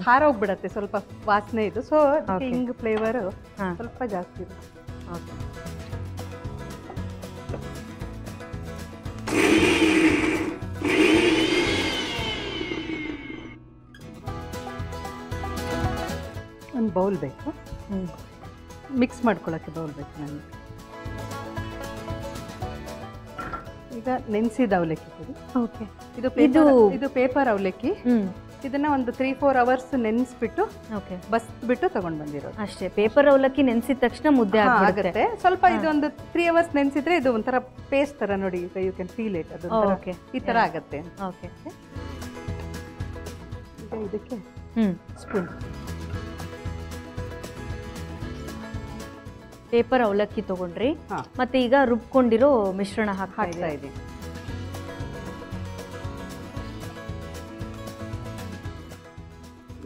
ಖಾರ ಹೋಗ್ಬಿಡತ್ತೆ ಸ್ವಲ್ಪ ವಾಸನೆ ಇದು. ಸೊ ಇಂಗ್ ಫ್ಲೇವರ್ ಸ್ವಲ್ಪ ಜಾಸ್ತಿ ಇರುತ್ತೆ. ಒಂದು ಬೌಲ್ ಬೇಕು, ಮಿಕ್ಸ್ ಮಾಡ್ಕೊಳ್ಳೋಕ್ಕೆ ಬೌಲ್ ಬೇಕು ನನಗೆ. ಈಗ ನೆನೆಸಿದ ಅವಲಕ್ಕಿ ಕೊಡಿ. ಓಕೆ, ಇದು ಪೇಪರ್ ಅವಲಕ್ಕಿ. ಇದನ್ನ ಒಂದು 3-4 hours ನೆನೆಸ್ಬಿಟ್ಟು ಬಸ್ಬಿಟ್ಟು ತಗೊಂಡ್ ಬಂದಿರೋದು ಅಷ್ಟೇ. ಪೇಪರ್ ಅವಲಕ್ಕಿ ನೆನೆಸಿದ ತಕ್ಷಣ ಮುದ್ದೆ ಆಗುತ್ತೆ. ಸ್ವಲ್ಪ ಇದೊಂದು 3 hours ನೆನೆಸಿದ್ರೆ ಇದು ಒಂಥರ ಪೇಸ್ಟ್ ತರ ನೋಡಿ, ಯು ಕ್ಯಾನ್ ಫೀಲ್ ಇಟ್. ಅದು ಈ ತರ ಆಗತ್ತೆ. ಓಕೆ, ಈಗ ಇದಕ್ಕೆ ಸ್ಪೂನ್ ಪೇಪರ್ ಅವಲಕ್ಕಿ ತಗೊಂಡ್ರಿ, ಮತ್ತೆ ಈಗ ರುಬ್ಕೊಂಡಿರೋ ಮಿಶ್ರಣ ಹಾಕ್ತಾ ಇದ್ದೀನಿ.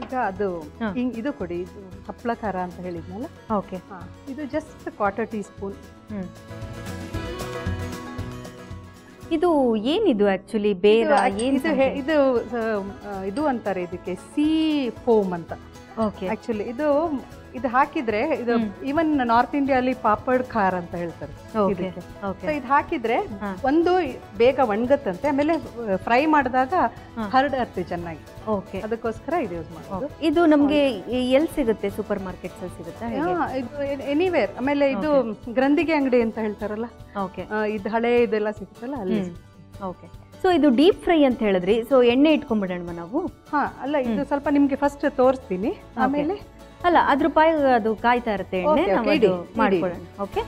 ಈಗ ಅದು ಇದು ಕೊಡಿ, ಇದು ಹಪ್ಪಳ ಖಾರ ಅಂತ ಹೇಳಿದ್ನಲ್ಲ. ಓಕೆ, ಇದು ಜಸ್ಟ್ 1/4 teaspoon. ಇದು ಏನಿದು ಆಕ್ಚುಲಿ? ಬೇರ ಇದು ಅಂತಾರೆ ಇದಕ್ಕೆ ಸೀ ಫೋಮ್ ಅಂತ. ಓಕೆ, ಆಕ್ಚುಲಿ ಇದು ಹಾಕಿದ್ರೆ, ಇದು ಈವನ್ ನಾರ್ತ್ ಇಂಡಿಯಾಲಿ ಪಾಪಡ್ ಖಾರ ಅಂತ ಹೇಳ್ತಾರೆ. ಇದು ಹಾಕಿದ್ರೆ ಒಂದು ಬೇಗ ಒಣಗತ್ತಂತೆ, ಆಮೇಲೆ ಫ್ರೈ ಮಾಡಿದಾಗ ಹರಡತ್ತೆ ಚೆನ್ನಾಗಿ. ಓಕೆ, ಅದಕ್ಕೋಸ್ಕರ ಇದು ಯೂಸ್ ಮಾಡೋದು. ಇದು ನಮ್ಗೆ ಎಲ್ಲಿ ಸಿಗುತ್ತೆ? ಸೂಪರ್ ಮಾರ್ಕೆಟ್ಸ್ ಅಲ್ಲಿ ಸಿಗುತ್ತಾ? ಇದು ಎನಿವೇರ್. ಆಮೇಲೆ ಇದು ಗ್ರಂಥಿಗೆ ಅಂಗಡಿ ಅಂತ ಹೇಳ್ತಾರಲ್ಲ, ಇದು ಹಳೆ ಇದೆಲ್ಲ ಸಿಗುತ್ತಲ್ಲ ಅಲ್ಲಿ. ಓಕೆ, ಸೊ ಇದು ಡೀಪ್ ಫ್ರೈ ಅಂತ ಹೇಳಿದ್ರಿ. ಸೊ ಎಣ್ಣೆ ಇಟ್ಕೊಂಡ್ಬಿಡೋಣ ನಾವು? ಅಲ್ಲ, ಇದು ಸ್ವಲ್ಪ ನಿಮ್ಗೆ ಫಸ್ಟ್ ತೋರಿಸ್ತೀನಿ, ಆಮೇಲೆ ಅಲ್ಲ ಅದ್ರ ಪಾಯ ಅದು ಕಾಯ್ತಾ ಇರುತ್ತೆ ಎಣ್ಣೆ, ನಾವು ಮಾಡ್ಕೊಳ್ಳೋಣ. ಓಕೆ,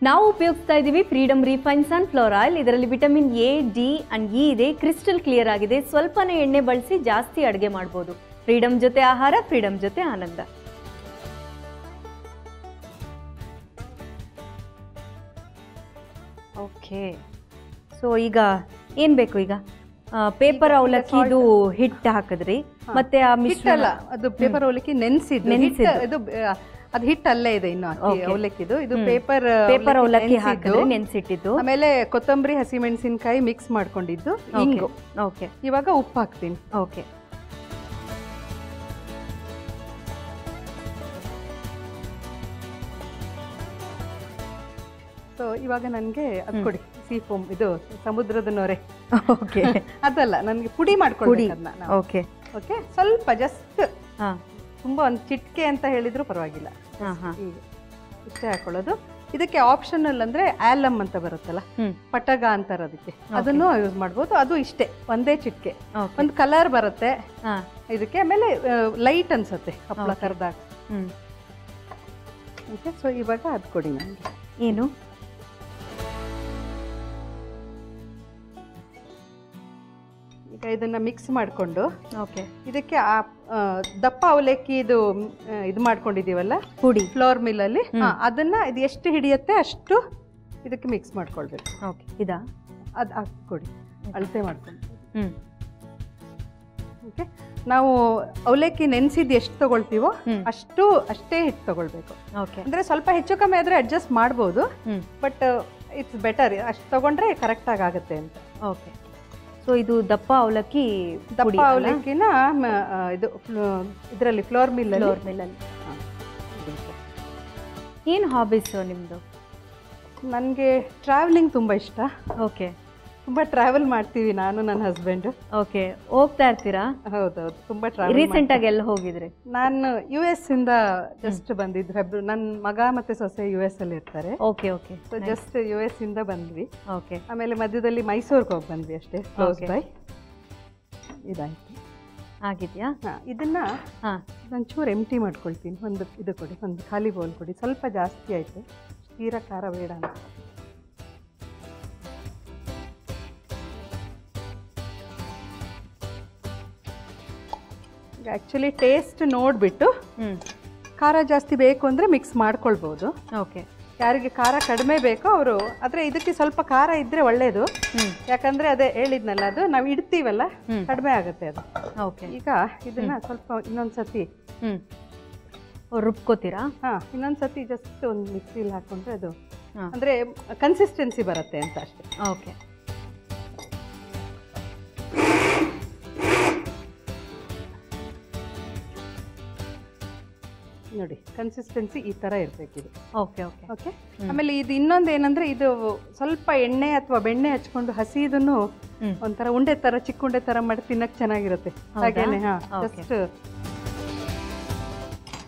ನಾವು ಉಪಯೋಗಿಸ್ತಾ ಇದ್ದೀವಿ ಫ್ರೀಡಮ್ ರಿಫೈನ್ ಸನ್ಫ್ಲವರ್ ಆಯಿಲ್. ಇದರಲ್ಲಿ vitamin A, D and E ಇದೆ. ಕ್ರಿಸ್ಟಲ್ ಕ್ಲಿಯರ್ ಆಗಿದೆ. ಸ್ವಲ್ಪನೇ ಎಣ್ಣೆ ಬಳಸಿ ಜಾಸ್ತಿ ಅಡುಗೆ ಮಾಡ್ಬೋದು. ಫ್ರೀಡಮ್ ಜೊತೆ ಆಹಾರ, ಫ್ರೀಡಮ್ ಜೊತೆ ಆನಂದ. ಓಕೆ, ಸೊ ಈಗ ಏನ್ ಬೇಕು? ಈಗ ಪೇಪರ್ ಅವಲಕ್ಕಿದು ಹಿಟ್ಟು ಹಾಕಿದ್ರಿ, ಮತ್ತೆ ಆ ಮಿಶ್ರಣ ಅದು ಪೇಪರ್ ಅವಲಕ್ಕಿ ನೆನೆಸಿದ್ದು. ಇದು ಅದು ಹಿಟ್ಟು ಅಲ್ಲೇ ಇದೆ ಇನ್ನು ಅವಲಕ್ಕಿದು. ಇದು ಪೇಪರ್ ಅವಲಕ್ಕಿ ಹಾಕಿದ್ರೆ ನೆನ್ಸಿಟ್ಟಿದ್ದು. ಆಮೇಲೆ ಕೊತ್ತಂಬರಿ, ಹಸಿಮೆಣಸಿನಕಾಯಿ ಮಿಕ್ಸ್ ಮಾಡ್ಕೊಂಡಿದ್ದು, ಹಿಂಗು. ಓಕೆ, ಇವಾಗ ಉಪ್ಪು ಹಾಕ್ತೀನಿ. ಓಕೆ. ಸೊ ಇವಾಗ ನನಗೆ ಅದು ಕೊಡಿ, ಸೀ ಫೋಮ್, ಇದು ಸಮುದ್ರದ ನೊರೆ. ಓಕೆ, ಅದಲ್ಲ, ನನಗೆ ಪುಡಿ ಮಾಡ್ಕೊಳ್ಬೇಕು ಅದನ್ನ. ಓಕೆ ಓಕೆ, ಸ್ವಲ್ಪ ಜಸ್ಟ್ ತುಂಬಾ ಒಂದು ಚಿಟ್ಕೆ ಅಂತ ಹೇಳಿದ್ರು ಪರವಾಗಿಲ್ಲ, ಈಗ ಇಷ್ಟೇ ಹಾಕೊಳ್ಳೋದು. ಇದಕ್ಕೆ ಆಪ್ಷನಲ್ ಅಂದ್ರೆ ಆಲಮ್ ಅಂತ ಬರುತ್ತಲ್ಲ, ಪಟಗ ಅಂತಾರೆ ಅದಕ್ಕೆ, ಅದನ್ನು ಯೂಸ್ ಮಾಡ್ಬೋದು. ಅದು ಇಷ್ಟೇ, ಒಂದೇ ಚಿಟ್ಕೆ, ಒಂದು ಕಲರ್ ಬರುತ್ತೆ ಇದಕ್ಕೆ. ಆಮೇಲೆ ಲೈಟ್ ಅನ್ಸುತ್ತೆ ಹಪ್ಪಳ ಕರ್ದಾಗ. ಓಕೆ, ಸೊ ಇವಾಗ ಅದು ಕೊಡಿ ನನಗೆ. ಏನು? ಈಗ ಇದನ್ನ ಮಿಕ್ಸ್ ಮಾಡಿಕೊಂಡು, ಓಕೆ, ಇದಕ್ಕೆ ದಪ್ಪ ಅವಲಕ್ಕಿ ಇದು ಮಾಡ್ಕೊಂಡಿದೀವಲ್ಲ ಪುಡಿ, ಫ್ಲೋರ್ ಮಿಲ್ ಅಲ್ಲಿ, ಅದನ್ನ ಇದು ಎಷ್ಟು ಹಿಡಿಯುತ್ತೆ ಅಷ್ಟು ಇದಕ್ಕೆ ಮಿಕ್ಸ್ ಮಾಡ್ಕೊಳ್ಬೇಕು. ಓಕೆ, ಇದಾ? ಅದು ಹಾಕ್ಕೊಡಿ, ಅಳತೆ ಮಾಡ್ಕೊಂಡು. ಓಕೆ, ನಾವು ಅವಲಕ್ಕಿ ನೆನೆಸಿದ್ದು ಎಷ್ಟು ತಗೊಳ್ತೀವೋ ಅಷ್ಟೇ ಹಿಟ್ಟು ತಗೊಳ್ಬೇಕು. ಓಕೆ, ಅಂದ್ರೆ ಸ್ವಲ್ಪ ಹೆಚ್ಚು ಕಮ್ಮಿ ಆದ್ರೆ ಅಡ್ಜಸ್ಟ್ ಮಾಡ್ಬೋದು, ಬಟ್ ಇಟ್ಸ್ ಬೆಟರ್ ಅಷ್ಟು ತಗೊಂಡ್ರೆ ಕರೆಕ್ಟಾಗಿ ಆಗುತ್ತೆ ಅಂತ. ಓಕೆ, ಸೊ ಇದು ದಪ್ಪ ಅವಲಕ್ಕಿ ಅವಲಕ್ಕಿನ ಇದು ಇದರಲ್ಲಿ ಫ್ಲೋರ್ ಮಿಲ್ಲಲ್ಲಿ. ಏನು ಹಾಬೀಸ್ ನಿಮ್ಮದು? ನನಗೆ ಟ್ರಾವೆಲಿಂಗ್ ತುಂಬ ಇಷ್ಟ. ಓಕೆ, ತುಂಬ ಟ್ರಾವೆಲ್ ಮಾಡ್ತೀವಿ ನಾನು ನನ್ನ ಹಸ್ಬೆಂಡ್. ಓಕೆ, ಹೋಗ್ತಾ ಇರ್ತೀರಾ? ಹೌದೌದು, ತುಂಬ ಟ್ರಾವೆಲ್. ರೀಸೆಂಟಾಗಿ ಎಲ್ಲ ಹೋಗಿದ್ರಿ? ನಾನು US ಇಂದ ಜಸ್ಟ್ ಬಂದಿದ್ದು, ನನ್ನ ಮಗ ಮತ್ತು ಸೊಸೆ US ಅಲ್ಲಿ ಇರ್ತಾರೆ. Okay, okay, so just US ಇಂದ ಬಂದ್ವಿ. ಓಕೆ, ಆಮೇಲೆ ಮಧ್ಯದಲ್ಲಿ ಮೈಸೂರಿಗೆ ಹೋಗಿ ಬಂದ್ವಿ ಅಷ್ಟೇ, ಕ್ಲೋಸ್ ಬೈ. ಇದಾಯ್ತು, ಆಗಿದೆಯಾ? ಇದನ್ನ ಒಂಚೂರು ಎಂಟಿ ಮಾಡ್ಕೊಳ್ತೀನಿ. ಒಂದು ಇದು ಕೊಡಿ, ಒಂದು ಖಾಲಿ ಬೌಲ್ ಕೊಡಿ. ಸ್ವಲ್ಪ ಜಾಸ್ತಿ ಆಯಿತು, ತೀರಾ ಖಾರ ಬೇಡ ಅಂತ. ಆ್ಯಕ್ಚುಲಿ ಟೇಸ್ಟ್ ನೋಡಿಬಿಟ್ಟು ಖಾರ ಜಾಸ್ತಿ ಬೇಕು ಅಂದರೆ ಮಿಕ್ಸ್ ಮಾಡ್ಕೊಳ್ಬೋದು. ಓಕೆ, ಯಾರಿಗೆ ಖಾರ ಕಡಿಮೆ ಬೇಕೋ ಅವರು, ಆದರೆ ಇದಕ್ಕೆ ಸ್ವಲ್ಪ ಖಾರ ಇದ್ದರೆ ಒಳ್ಳೆಯದು. ಯಾಕಂದರೆ ಅದೇ ಹೇಳಿದ್ನಲ್ಲ, ಅದು ನಾವು ಇಡ್ತೀವಲ್ಲ, ಕಡಿಮೆ ಆಗುತ್ತೆ ಅದು. ಓಕೆ, ಈಗ ಇದನ್ನು ಸ್ವಲ್ಪ ಇನ್ನೊಂದು ಸತಿ ರುಬ್ಕೋತೀರಾ? ಇನ್ನೊಂದು ಸತಿ ಜಸ್ಟ್ ಒಂದು ಮಿಕ್ಸಿಲಿ ಹಾಕ್ಕೊಂಡ್ರೆ ಅದು ಅಂದರೆ ಕನ್ಸಿಸ್ಟೆನ್ಸಿ ಬರುತ್ತೆ ಅಂತ ಅಷ್ಟೇ. ಓಕೆ, ನೋಡಿ ಕನ್ಸಿಸ್ಟೆನ್ಸಿ ಈ ಥರ ಇರಬೇಕಿದು. Okay, okay, okay. ಆಮೇಲೆ ಇದು ಇನ್ನೊಂದು ಏನಂದರೆ, ಇದು ಸ್ವಲ್ಪ ಎಣ್ಣೆ ಅಥವಾ ಬೆಣ್ಣೆ ಹಚ್ಕೊಂಡು ಹಸಿದನ್ನು ಒಂಥರ ಉಂಡೆ ಥರ, ಚಿಕ್ಕ ಉಂಡೆ ಥರ ಮಾಡಿ ತಿನ್ನಕ್ಕೆ ಚೆನ್ನಾಗಿರುತ್ತೆ. ಹಾಗೇನೆ ಜಸ್ಟ್.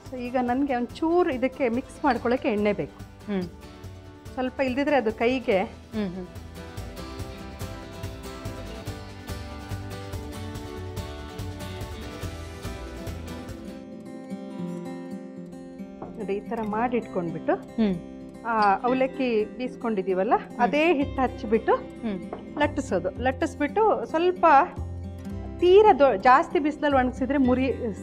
ಸೊ ಈಗ ನನಗೆ ಒಂಚೂರು ಇದಕ್ಕೆ ಮಿಕ್ಸ್ ಮಾಡ್ಕೊಳ್ಳೋಕ್ಕೆ ಎಣ್ಣೆ ಬೇಕು ಸ್ವಲ್ಪ, ಇಲ್ದಿದ್ರೆ ಅದು ಕೈಗೆ ನೋಡಿ ಈ ಥರ ಮಾಡಿ ಇಟ್ಕೊಂಡ್ಬಿಟ್ಟು, ಅವಲಕ್ಕಿ ಬೀಸ್ಕೊಂಡಿದ್ದೀವಲ್ಲ ಅದೇ ಹಿಟ್ಟು ಹಚ್ಚಿಬಿಟ್ಟು ಲಟ್ಟಿಸ್ಬಿಟ್ಟು ಸ್ವಲ್ಪ ತೀರಾ ಜಾಸ್ತಿ ಬಿಸಿಲಲ್ಲಿ ಒಣಗಿಸಿದ್ರೆ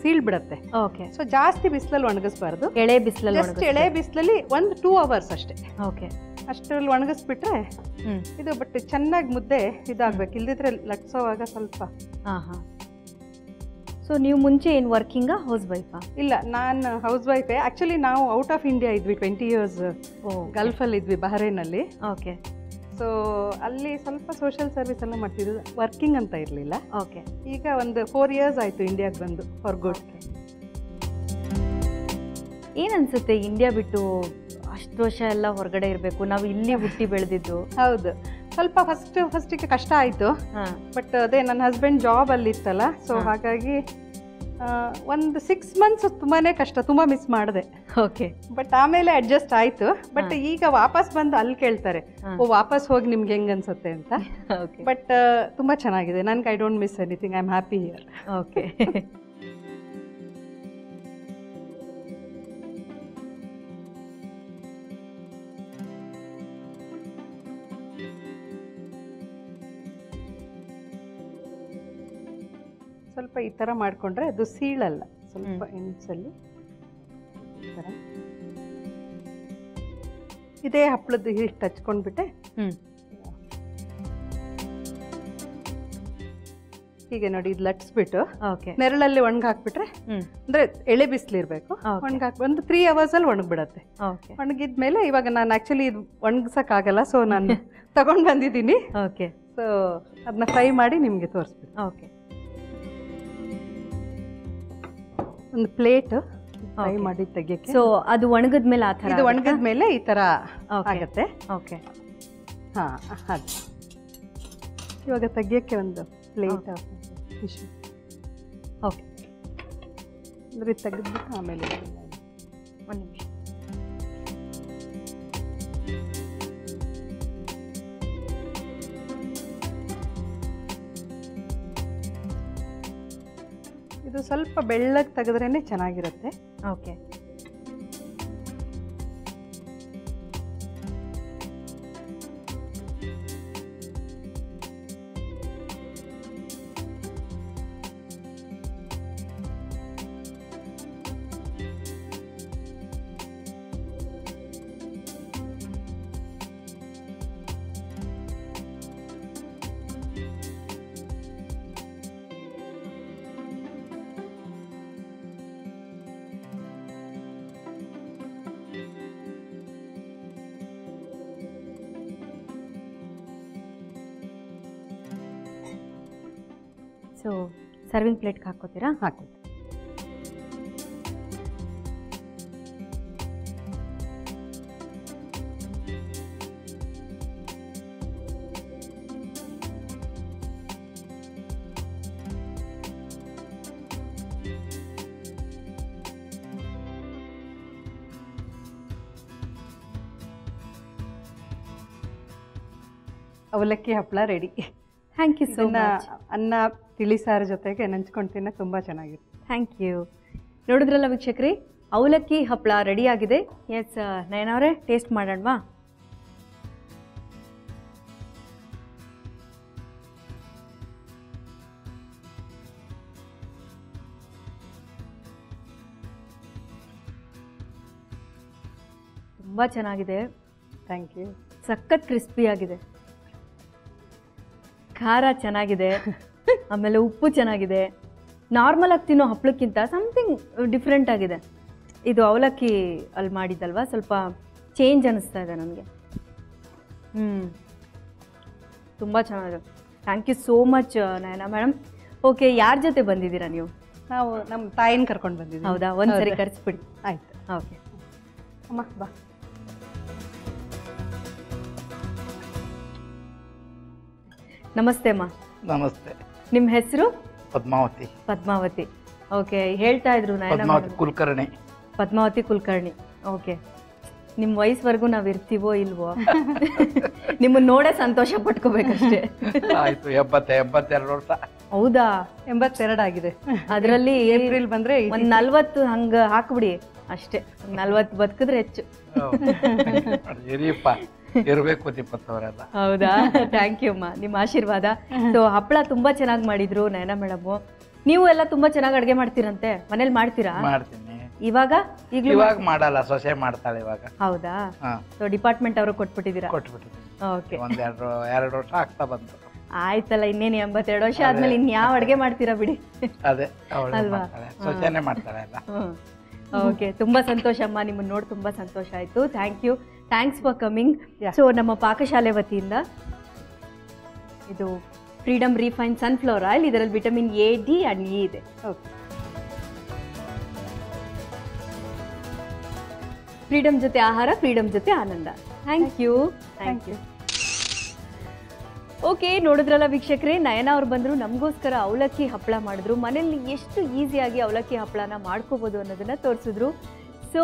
ಸೀಳ್ಬಿಡತ್ತೆ. ಓಕೆ, ಸೊ ಜಾಸ್ತಿ ಬಿಸಿಲಲ್ಲಿ ಒಣಗಿಸ್ಬಾರ್ದು, ಎಳೆ ಬಿಸಿಲಲ್ಲಿ, ಎಳೆ ಬಿಸಿಲಲ್ಲಿ 1-2 hours ಅಷ್ಟೇ. ಓಕೆ, ಅಷ್ಟರಲ್ಲಿ ಒಣಗಿಸ್ಬಿಟ್ರೆ ಇದು ಬಟ್ ಚೆನ್ನಾಗಿ ಮುದ್ದೆ ಇದಾಗಬೇಕು, ಇಲ್ದಿದ್ರೆ ಲಟ್ಸೋವಾಗ ಸ್ವಲ್ಪ. ಸೊ ನೀವು ಮುಂಚೆ ಏನು ವರ್ಕಿಂಗಾ, ಹೌಸ್ ವೈಫಾ? ಇಲ್ಲ, ನಾನು ಹೌಸ್ ವೈಫೇ. ಆ್ಯಕ್ಚುಲಿ ನಾವು ಔಟ್ ಆಫ್ ಇಂಡಿಯಾ ಇದ್ವಿ, 20 years ಗಲ್ಫಲ್ಲಿ ಇದ್ವಿ, ಬಹರೇನಲ್ಲಿ. ಓಕೆ, ಸೊ ಅಲ್ಲಿ ಸ್ವಲ್ಪ ಸೋಷಿಯಲ್ ಸರ್ವಿಸ್ ಎಲ್ಲ ಮಾಡ್ತಿದ್ದು, ವರ್ಕಿಂಗ್ ಅಂತ ಇರಲಿಲ್ಲ. ಓಕೆ, ಈಗ ಒಂದು 4 years ಆಯಿತು ಇಂಡಿಯಾಗೆ ಬಂದು, ಫಾರ್ ಗುಡ್. ಏನನ್ಸುತ್ತೆ ಇಂಡಿಯಾ ಬಿಟ್ಟು ಅಷ್ಟು ವರ್ಷ ಎಲ್ಲ ಹೊರಗಡೆ ಇರಬೇಕು, ನಾವು ಇಲ್ಲಿ ಹುಟ್ಟಿ ಬೆಳೆದಿದ್ದು? ಹೌದು, ಸ್ವಲ್ಪ ಫಸ್ಟಿಗೆ ಕಷ್ಟ ಆಯಿತು, ಬಟ್ ಅದೇ ನನ್ನ ಹಸ್ಬೆಂಡ್ ಜಾಬ್ ಅಲ್ಲಿ ಇತ್ತಲ್ಲ, ಸೊ ಹಾಗಾಗಿ ಒಂದು 6 months ತುಂಬಾ ಕಷ್ಟ, ತುಂಬ ಮಿಸ್ ಮಾಡಿದೆ. ಓಕೆ, ಬಟ್ ಆಮೇಲೆ ಅಡ್ಜಸ್ಟ್ ಆಯಿತು. ಬಟ್ ಈಗ ವಾಪಸ್ ಬಂದು ಅಲ್ಲಿ ಕೇಳ್ತಾರೆ, ವಾಪಸ್ ಹೋಗಿ ನಿಮ್ಗೆ ಹೆಂಗೆ ಅನ್ಸುತ್ತೆ ಅಂತ. ಬಟ್ ತುಂಬ ಚೆನ್ನಾಗಿದೆ ನನಗೆ, I don't miss anything, I am happy here. Okay, ಸ್ವಲ್ಪ ಈ ಥರ ಮಾಡಿಕೊಂಡ್ರೆ ಅದು ಸೀಳಲ್ಲ. ಸ್ವಲ್ಪ ಎಣ್ಸಲ್ಲಿ ಈ ಥರ ಇದೇ ಹಪ್ಪಳದ ಹಿಟ್ಟು ಹಚ್ಕೊಂಡ್ಬಿಟ್ಟೆ ಹೀಗೆ ನೋಡಿ ಇದು ಲಟ್ಸ್ಬಿಟ್ಟು ಓಕೆ ನೆರಳಲ್ಲಿ ಒಣಗಿ ಹಾಕ್ಬಿಟ್ರೆ ಅಂದ್ರೆ ಎಳೆ ಬಿಸಿಲಿರ್ಬೇಕು. ಒಣಗಿ ಹಾಕಿ ಒಂದು 3 hours ಅಲ್ಲಿ ಒಣಗ್ಬಿಡತ್ತೆ. ಓಕೆ ಒಣಗಿದ್ಮೇಲೆ ಇವಾಗ ನಾನು ಆಕ್ಚುಲಿ ಇದು ಒಣಗ್ಸಕ್ಕಾಗಲ್ಲ, ಸೊ ನಾನು ತಗೊಂಡ್ ಬಂದಿದ್ದೀನಿ. ಓಕೆ ಸೊ ಅದನ್ನ ಫ್ರೈ ಮಾಡಿ ನಿಮ್ಗೆ ತೋರಿಸ್ಬಿಟ್ಟು. ಓಕೆ ಒಂದು ಪ್ಲೇಟ್ ಫ್ರೈ ಮಾಡಿ ತೆಗಿಯಕ್ಕೆ. ಸೊ ಅದು ಒಣಗಿದ್ಮೇಲೆ ಆ ಥರ ಇದು ಒಣಗಿದ್ಮೇಲೆ ಈ ತರ ಆಗತ್ತೆ. ಓಕೆ ಹಾ ಹಾಗೆ ಇವಾಗ ತೆಗಿಯಕ್ಕೆ ಒಂದು ಪ್ಲೇಟ್ ಟಿಶ್ಯೂ ಓಕೆ ಅಂದ್ರೆ ತೆಗೆದ್ಬಿಟ್ಟು ಆಮೇಲೆ ಒಂದು ನಿಮಿಷ. ಇದು ಸ್ವಲ್ಪ ಬೆಳ್ಳಗೆ ತೆಗೆದ್ರೇನೆ ಚೆನ್ನಾಗಿರುತ್ತೆ. ಓಕೆ ಸೊ ಸರ್ವಿಂಗ್ ಪ್ಲೇಟ್ಗೆ ಹಾಕೋತೀರಾ? ಹಾಕಿ. ಅವಲಕ್ಕಿ ಹಪ್ಪಳ ready. Thank you so much. ಅನ್ನ ತಿಳಿಸಾರು ಜೊತೆಗೆ ನೆಂಚ್ಕೊಂಡು ತಿನ್ನ ತುಂಬ ಚೆನ್ನಾಗಿರುತ್ತೆ. Thank you. ನೋಡಿದ್ರಲ್ಲ ವೀಕ್ಷಕರೇ, ಅವಲಕ್ಕಿ ಹಪ್ಪಳ ರೆಡಿ ಆಗಿದೆ. ಎಸ್ ನಯನ ಅವರೇ, ಟೇಸ್ಟ್ ಮಾಡೋಣವಾ? ತುಂಬ ಚೆನ್ನಾಗಿದೆ. Thank you. ಸಖತ್ ಕ್ರಿಸ್ಪಿ ಆಗಿದೆ, ಖಾರ ಚೆನ್ನಾಗಿದೆ, ಆಮೇಲೆ ಉಪ್ಪು ಚೆನ್ನಾಗಿದೆ. ನಾರ್ಮಲ್ ಆಗಿ ತಿನ್ನೋ ಹಪ್ಪಳಕ್ಕಿಂತ ಸಮಥಿಂಗ್ ಡಿಫ್ರೆಂಟ್ ಆಗಿದೆ. ಇದು ಅವಲಕ್ಕಿ ಅಲ್ಲಿ ಮಾಡಿದ್ದಲ್ವಾ, ಸ್ವಲ್ಪ ಚೇಂಜ್ ಅನ್ನಿಸ್ತಾ ಇದೆ ನನಗೆ. ತುಂಬ ಚೆನ್ನಾಗಿದೆ. Thank you so much Nayana madam. Okay, ಯಾರ ಜೊತೆ ಬಂದಿದ್ದೀರಾ ನೀವು? ನಾವು ನಮ್ಮ ತಾಯಿನ ಕರ್ಕೊಂಡು ಬಂದಿದ್ದೀವಿ. ಹೌದಾ? ಒಂದ್ಸರಿ ಕರೆಸ್ಬಿಡಿ. ಆಯ್ತು. ಓಕೆ ಅಮ್ಮ ಬಾ. ನಮಸ್ತೆ ಅಮ್ಮ. ನಮಸ್ತೆ. ನಿಮ್ಮ ಹೆಸರು? ಪದ್ಮಾವತಿ. ಪದ್ಮಾವತಿ. ಓಕೆ, ಹೇಳ್ತಾ ಇದ್ರು ನಯನ ಪದ್ಮಾವತಿ ಮೇಡಮ್. ಕುಲಕರ್ಣಿ. ಪದ್ಮಾವತಿ ಕುಲಕರ್ಣಿ. ಓಕೆ, ನಿಮ್ಮ ವಯಸ್ಸುವರೆಗೂ ನಾವು ಇರ್ತೀವೋ ಇಲ್ವೋ ನಿಮ್ಮನ್ನ ನೋಡೇ ಸಂತೋಷ ಪಟ್ಕೋಬೇಕಷ್ಟೇ. ಆಯ್ತು, 82 ವರ್ಷ. ಹೌದಾ? 82 ಆಗಿದೆ. ಅದರಲ್ಲಿ ಏಪ್ರಿಲ್ ಬಂದ್ರೆ ಒಂದ್ 40 ಹಂಗ ಹಾಕ್ಬಿಡಿ ಅಷ್ಟೇ. 40 ಬದುಕಿದ್ರೆ ಹೆಚ್ಚು. ಇರಿಯಪ್ಪ, ಇರಬೇಕು ದೀಪತ್ತವರೆಲ್ಲ. ಹೌದಾ? ಥ್ಯಾಂಕ್ ಯು ಅಮ್ಮ, ನಿಮ್ಮ ಆಶೀರ್ವಾದ. ಸೊ ಹಪ್ಪಳ ತುಂಬಾ ಚೆನ್ನಾಗಿ ಮಾಡಿದ್ರು ನಯನ ಮೇಡಮ್. ನೀವು ಎಲ್ಲ ತುಂಬಾ ಚೆನ್ನಾಗಿ ಅಡುಗೆ ಮಾಡ್ತೀರಂತೆ, ಮನೇಲಿ ಮಾಡ್ತೀರಾ? ಮಾಡ್ತೀನಿ. ಇವಾಗ ಇವಾಗ ಮಾಡಲ್ಲ, ಸೊಸೆ ಮಾಡ್ತಾಳೆ ಇವಾಗ. ಹೌದಾ? ಹಾ, ಸೊ ಡಿಪಾರ್ಟ್ಮೆಂಟ್ ಅವರು ಕೊಟ್ಬಿಟ್ಟಿದ್ದೀರಾ? ಕೊಟ್ಬಿಟ್ಟಿದ್ದೀನಿ. ಓಕೆ, 2 ವರ್ಷ ಆಗ್ತಾ ಬಂತು. ಆಯ್ತಲ್ಲ, ಇನ್ನೇನು 82 ವರ್ಷ ಆದ್ಮೇಲೆ ಇನ್ಯಾವ ಅಡುಗೆ ಮಾಡ್ತೀರಾ ಬಿಡಿ. ಅದೇ ಅಲ್ವಾ? ಸೊಸೆನೆ ಮಾಡ್ತಾಳೆ ಎಲ್ಲ. ಓಕೆ, ತುಂಬಾ ಸಂತೋಷ ಅಮ್ಮ, ನಿಮ್ಮನ್ನ ನೋಡಿ ತುಂಬಾ ಸಂತೋಷ ಆಯ್ತು. Thank you, thanks for coming. So ನಮ್ಮ ಪಾಕಶಾಲೆ ವತಿಯಿಂದ ಇದು ಫ್ರೀಡಮ್ ರಿಫೈನ್ ಸನ್ಫ್ಲವರ್ ಆಯಿಲ್, ಇದರಲ್ಲಿ vitamin A, D and E ಇದೆ. ಓಕೆ. ಫ್ರೀಡಮ್ ಜೊತೆ ಆಹಾರ, ಫ್ರೀಡಮ್ ಜೊತೆ ಆನಂದ. Thank you. Thank you. Okay, ನೋಡಿದ್ರಲ್ಲ ವೀಕ್ಷಕರೇ, ನಯನ ಅವ್ರು ಬಂದರು, ನಮಗೋಸ್ಕರ ಅವಲಕ್ಕಿ ಹಪ್ಪಳ ಮಾಡಿದ್ರು. ಮನೆಯಲ್ಲಿ ಎಷ್ಟು ಈಸಿಯಾಗಿ ಅವಲಕ್ಕಿ ಹಪ್ಪಳನ ಮಾಡ್ಕೋಬೋದು ಅನ್ನೋದನ್ನ ತೋರಿಸಿದ್ರು. ಸೊ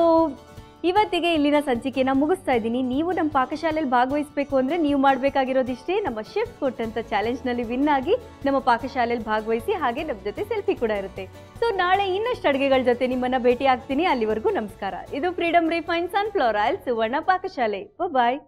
ಇವತ್ತಿಗೆ ಇಲ್ಲಿನ ಸಂಚಿಕೆನ ಮುಗಿಸ್ತಾ ಇದ್ದೀನಿ. ನೀವು ನಮ್ಮ ಪಾಕಶಾಲೆಯಲ್ಲಿ ಭಾಗವಹಿಸಬೇಕು ಅಂದರೆ ನೀವು ಮಾಡಬೇಕಾಗಿರೋದಿಷ್ಟೇ, ನಮ್ಮ ಶೆಫ್ ಕೊಟ್ಟಂಥ ಚಾಲೆಂಜ್ನಲ್ಲಿ ವಿನ್ ಆಗಿ ನಮ್ಮ ಪಾಕಶಾಲೆಯಲ್ಲಿ ಭಾಗವಹಿಸಿ, ಹಾಗೆ ನಮ್ಮ ಜೊತೆ ಸೆಲ್ಫಿ ಕೂಡ ಇರುತ್ತೆ. ಸೊ ನಾಳೆ ಇನ್ನಷ್ಟು ಅಡುಗೆಗಳ ಜೊತೆ ನಿಮ್ಮನ್ನು ಭೇಟಿ ಆಗ್ತೀನಿ. ಅಲ್ಲಿವರೆಗೂ ನಮಸ್ಕಾರ. ಇದು Freedom refine sunflower oil Suvarna ಪಾಕಶಾಲೆ. ಬಾಯ್.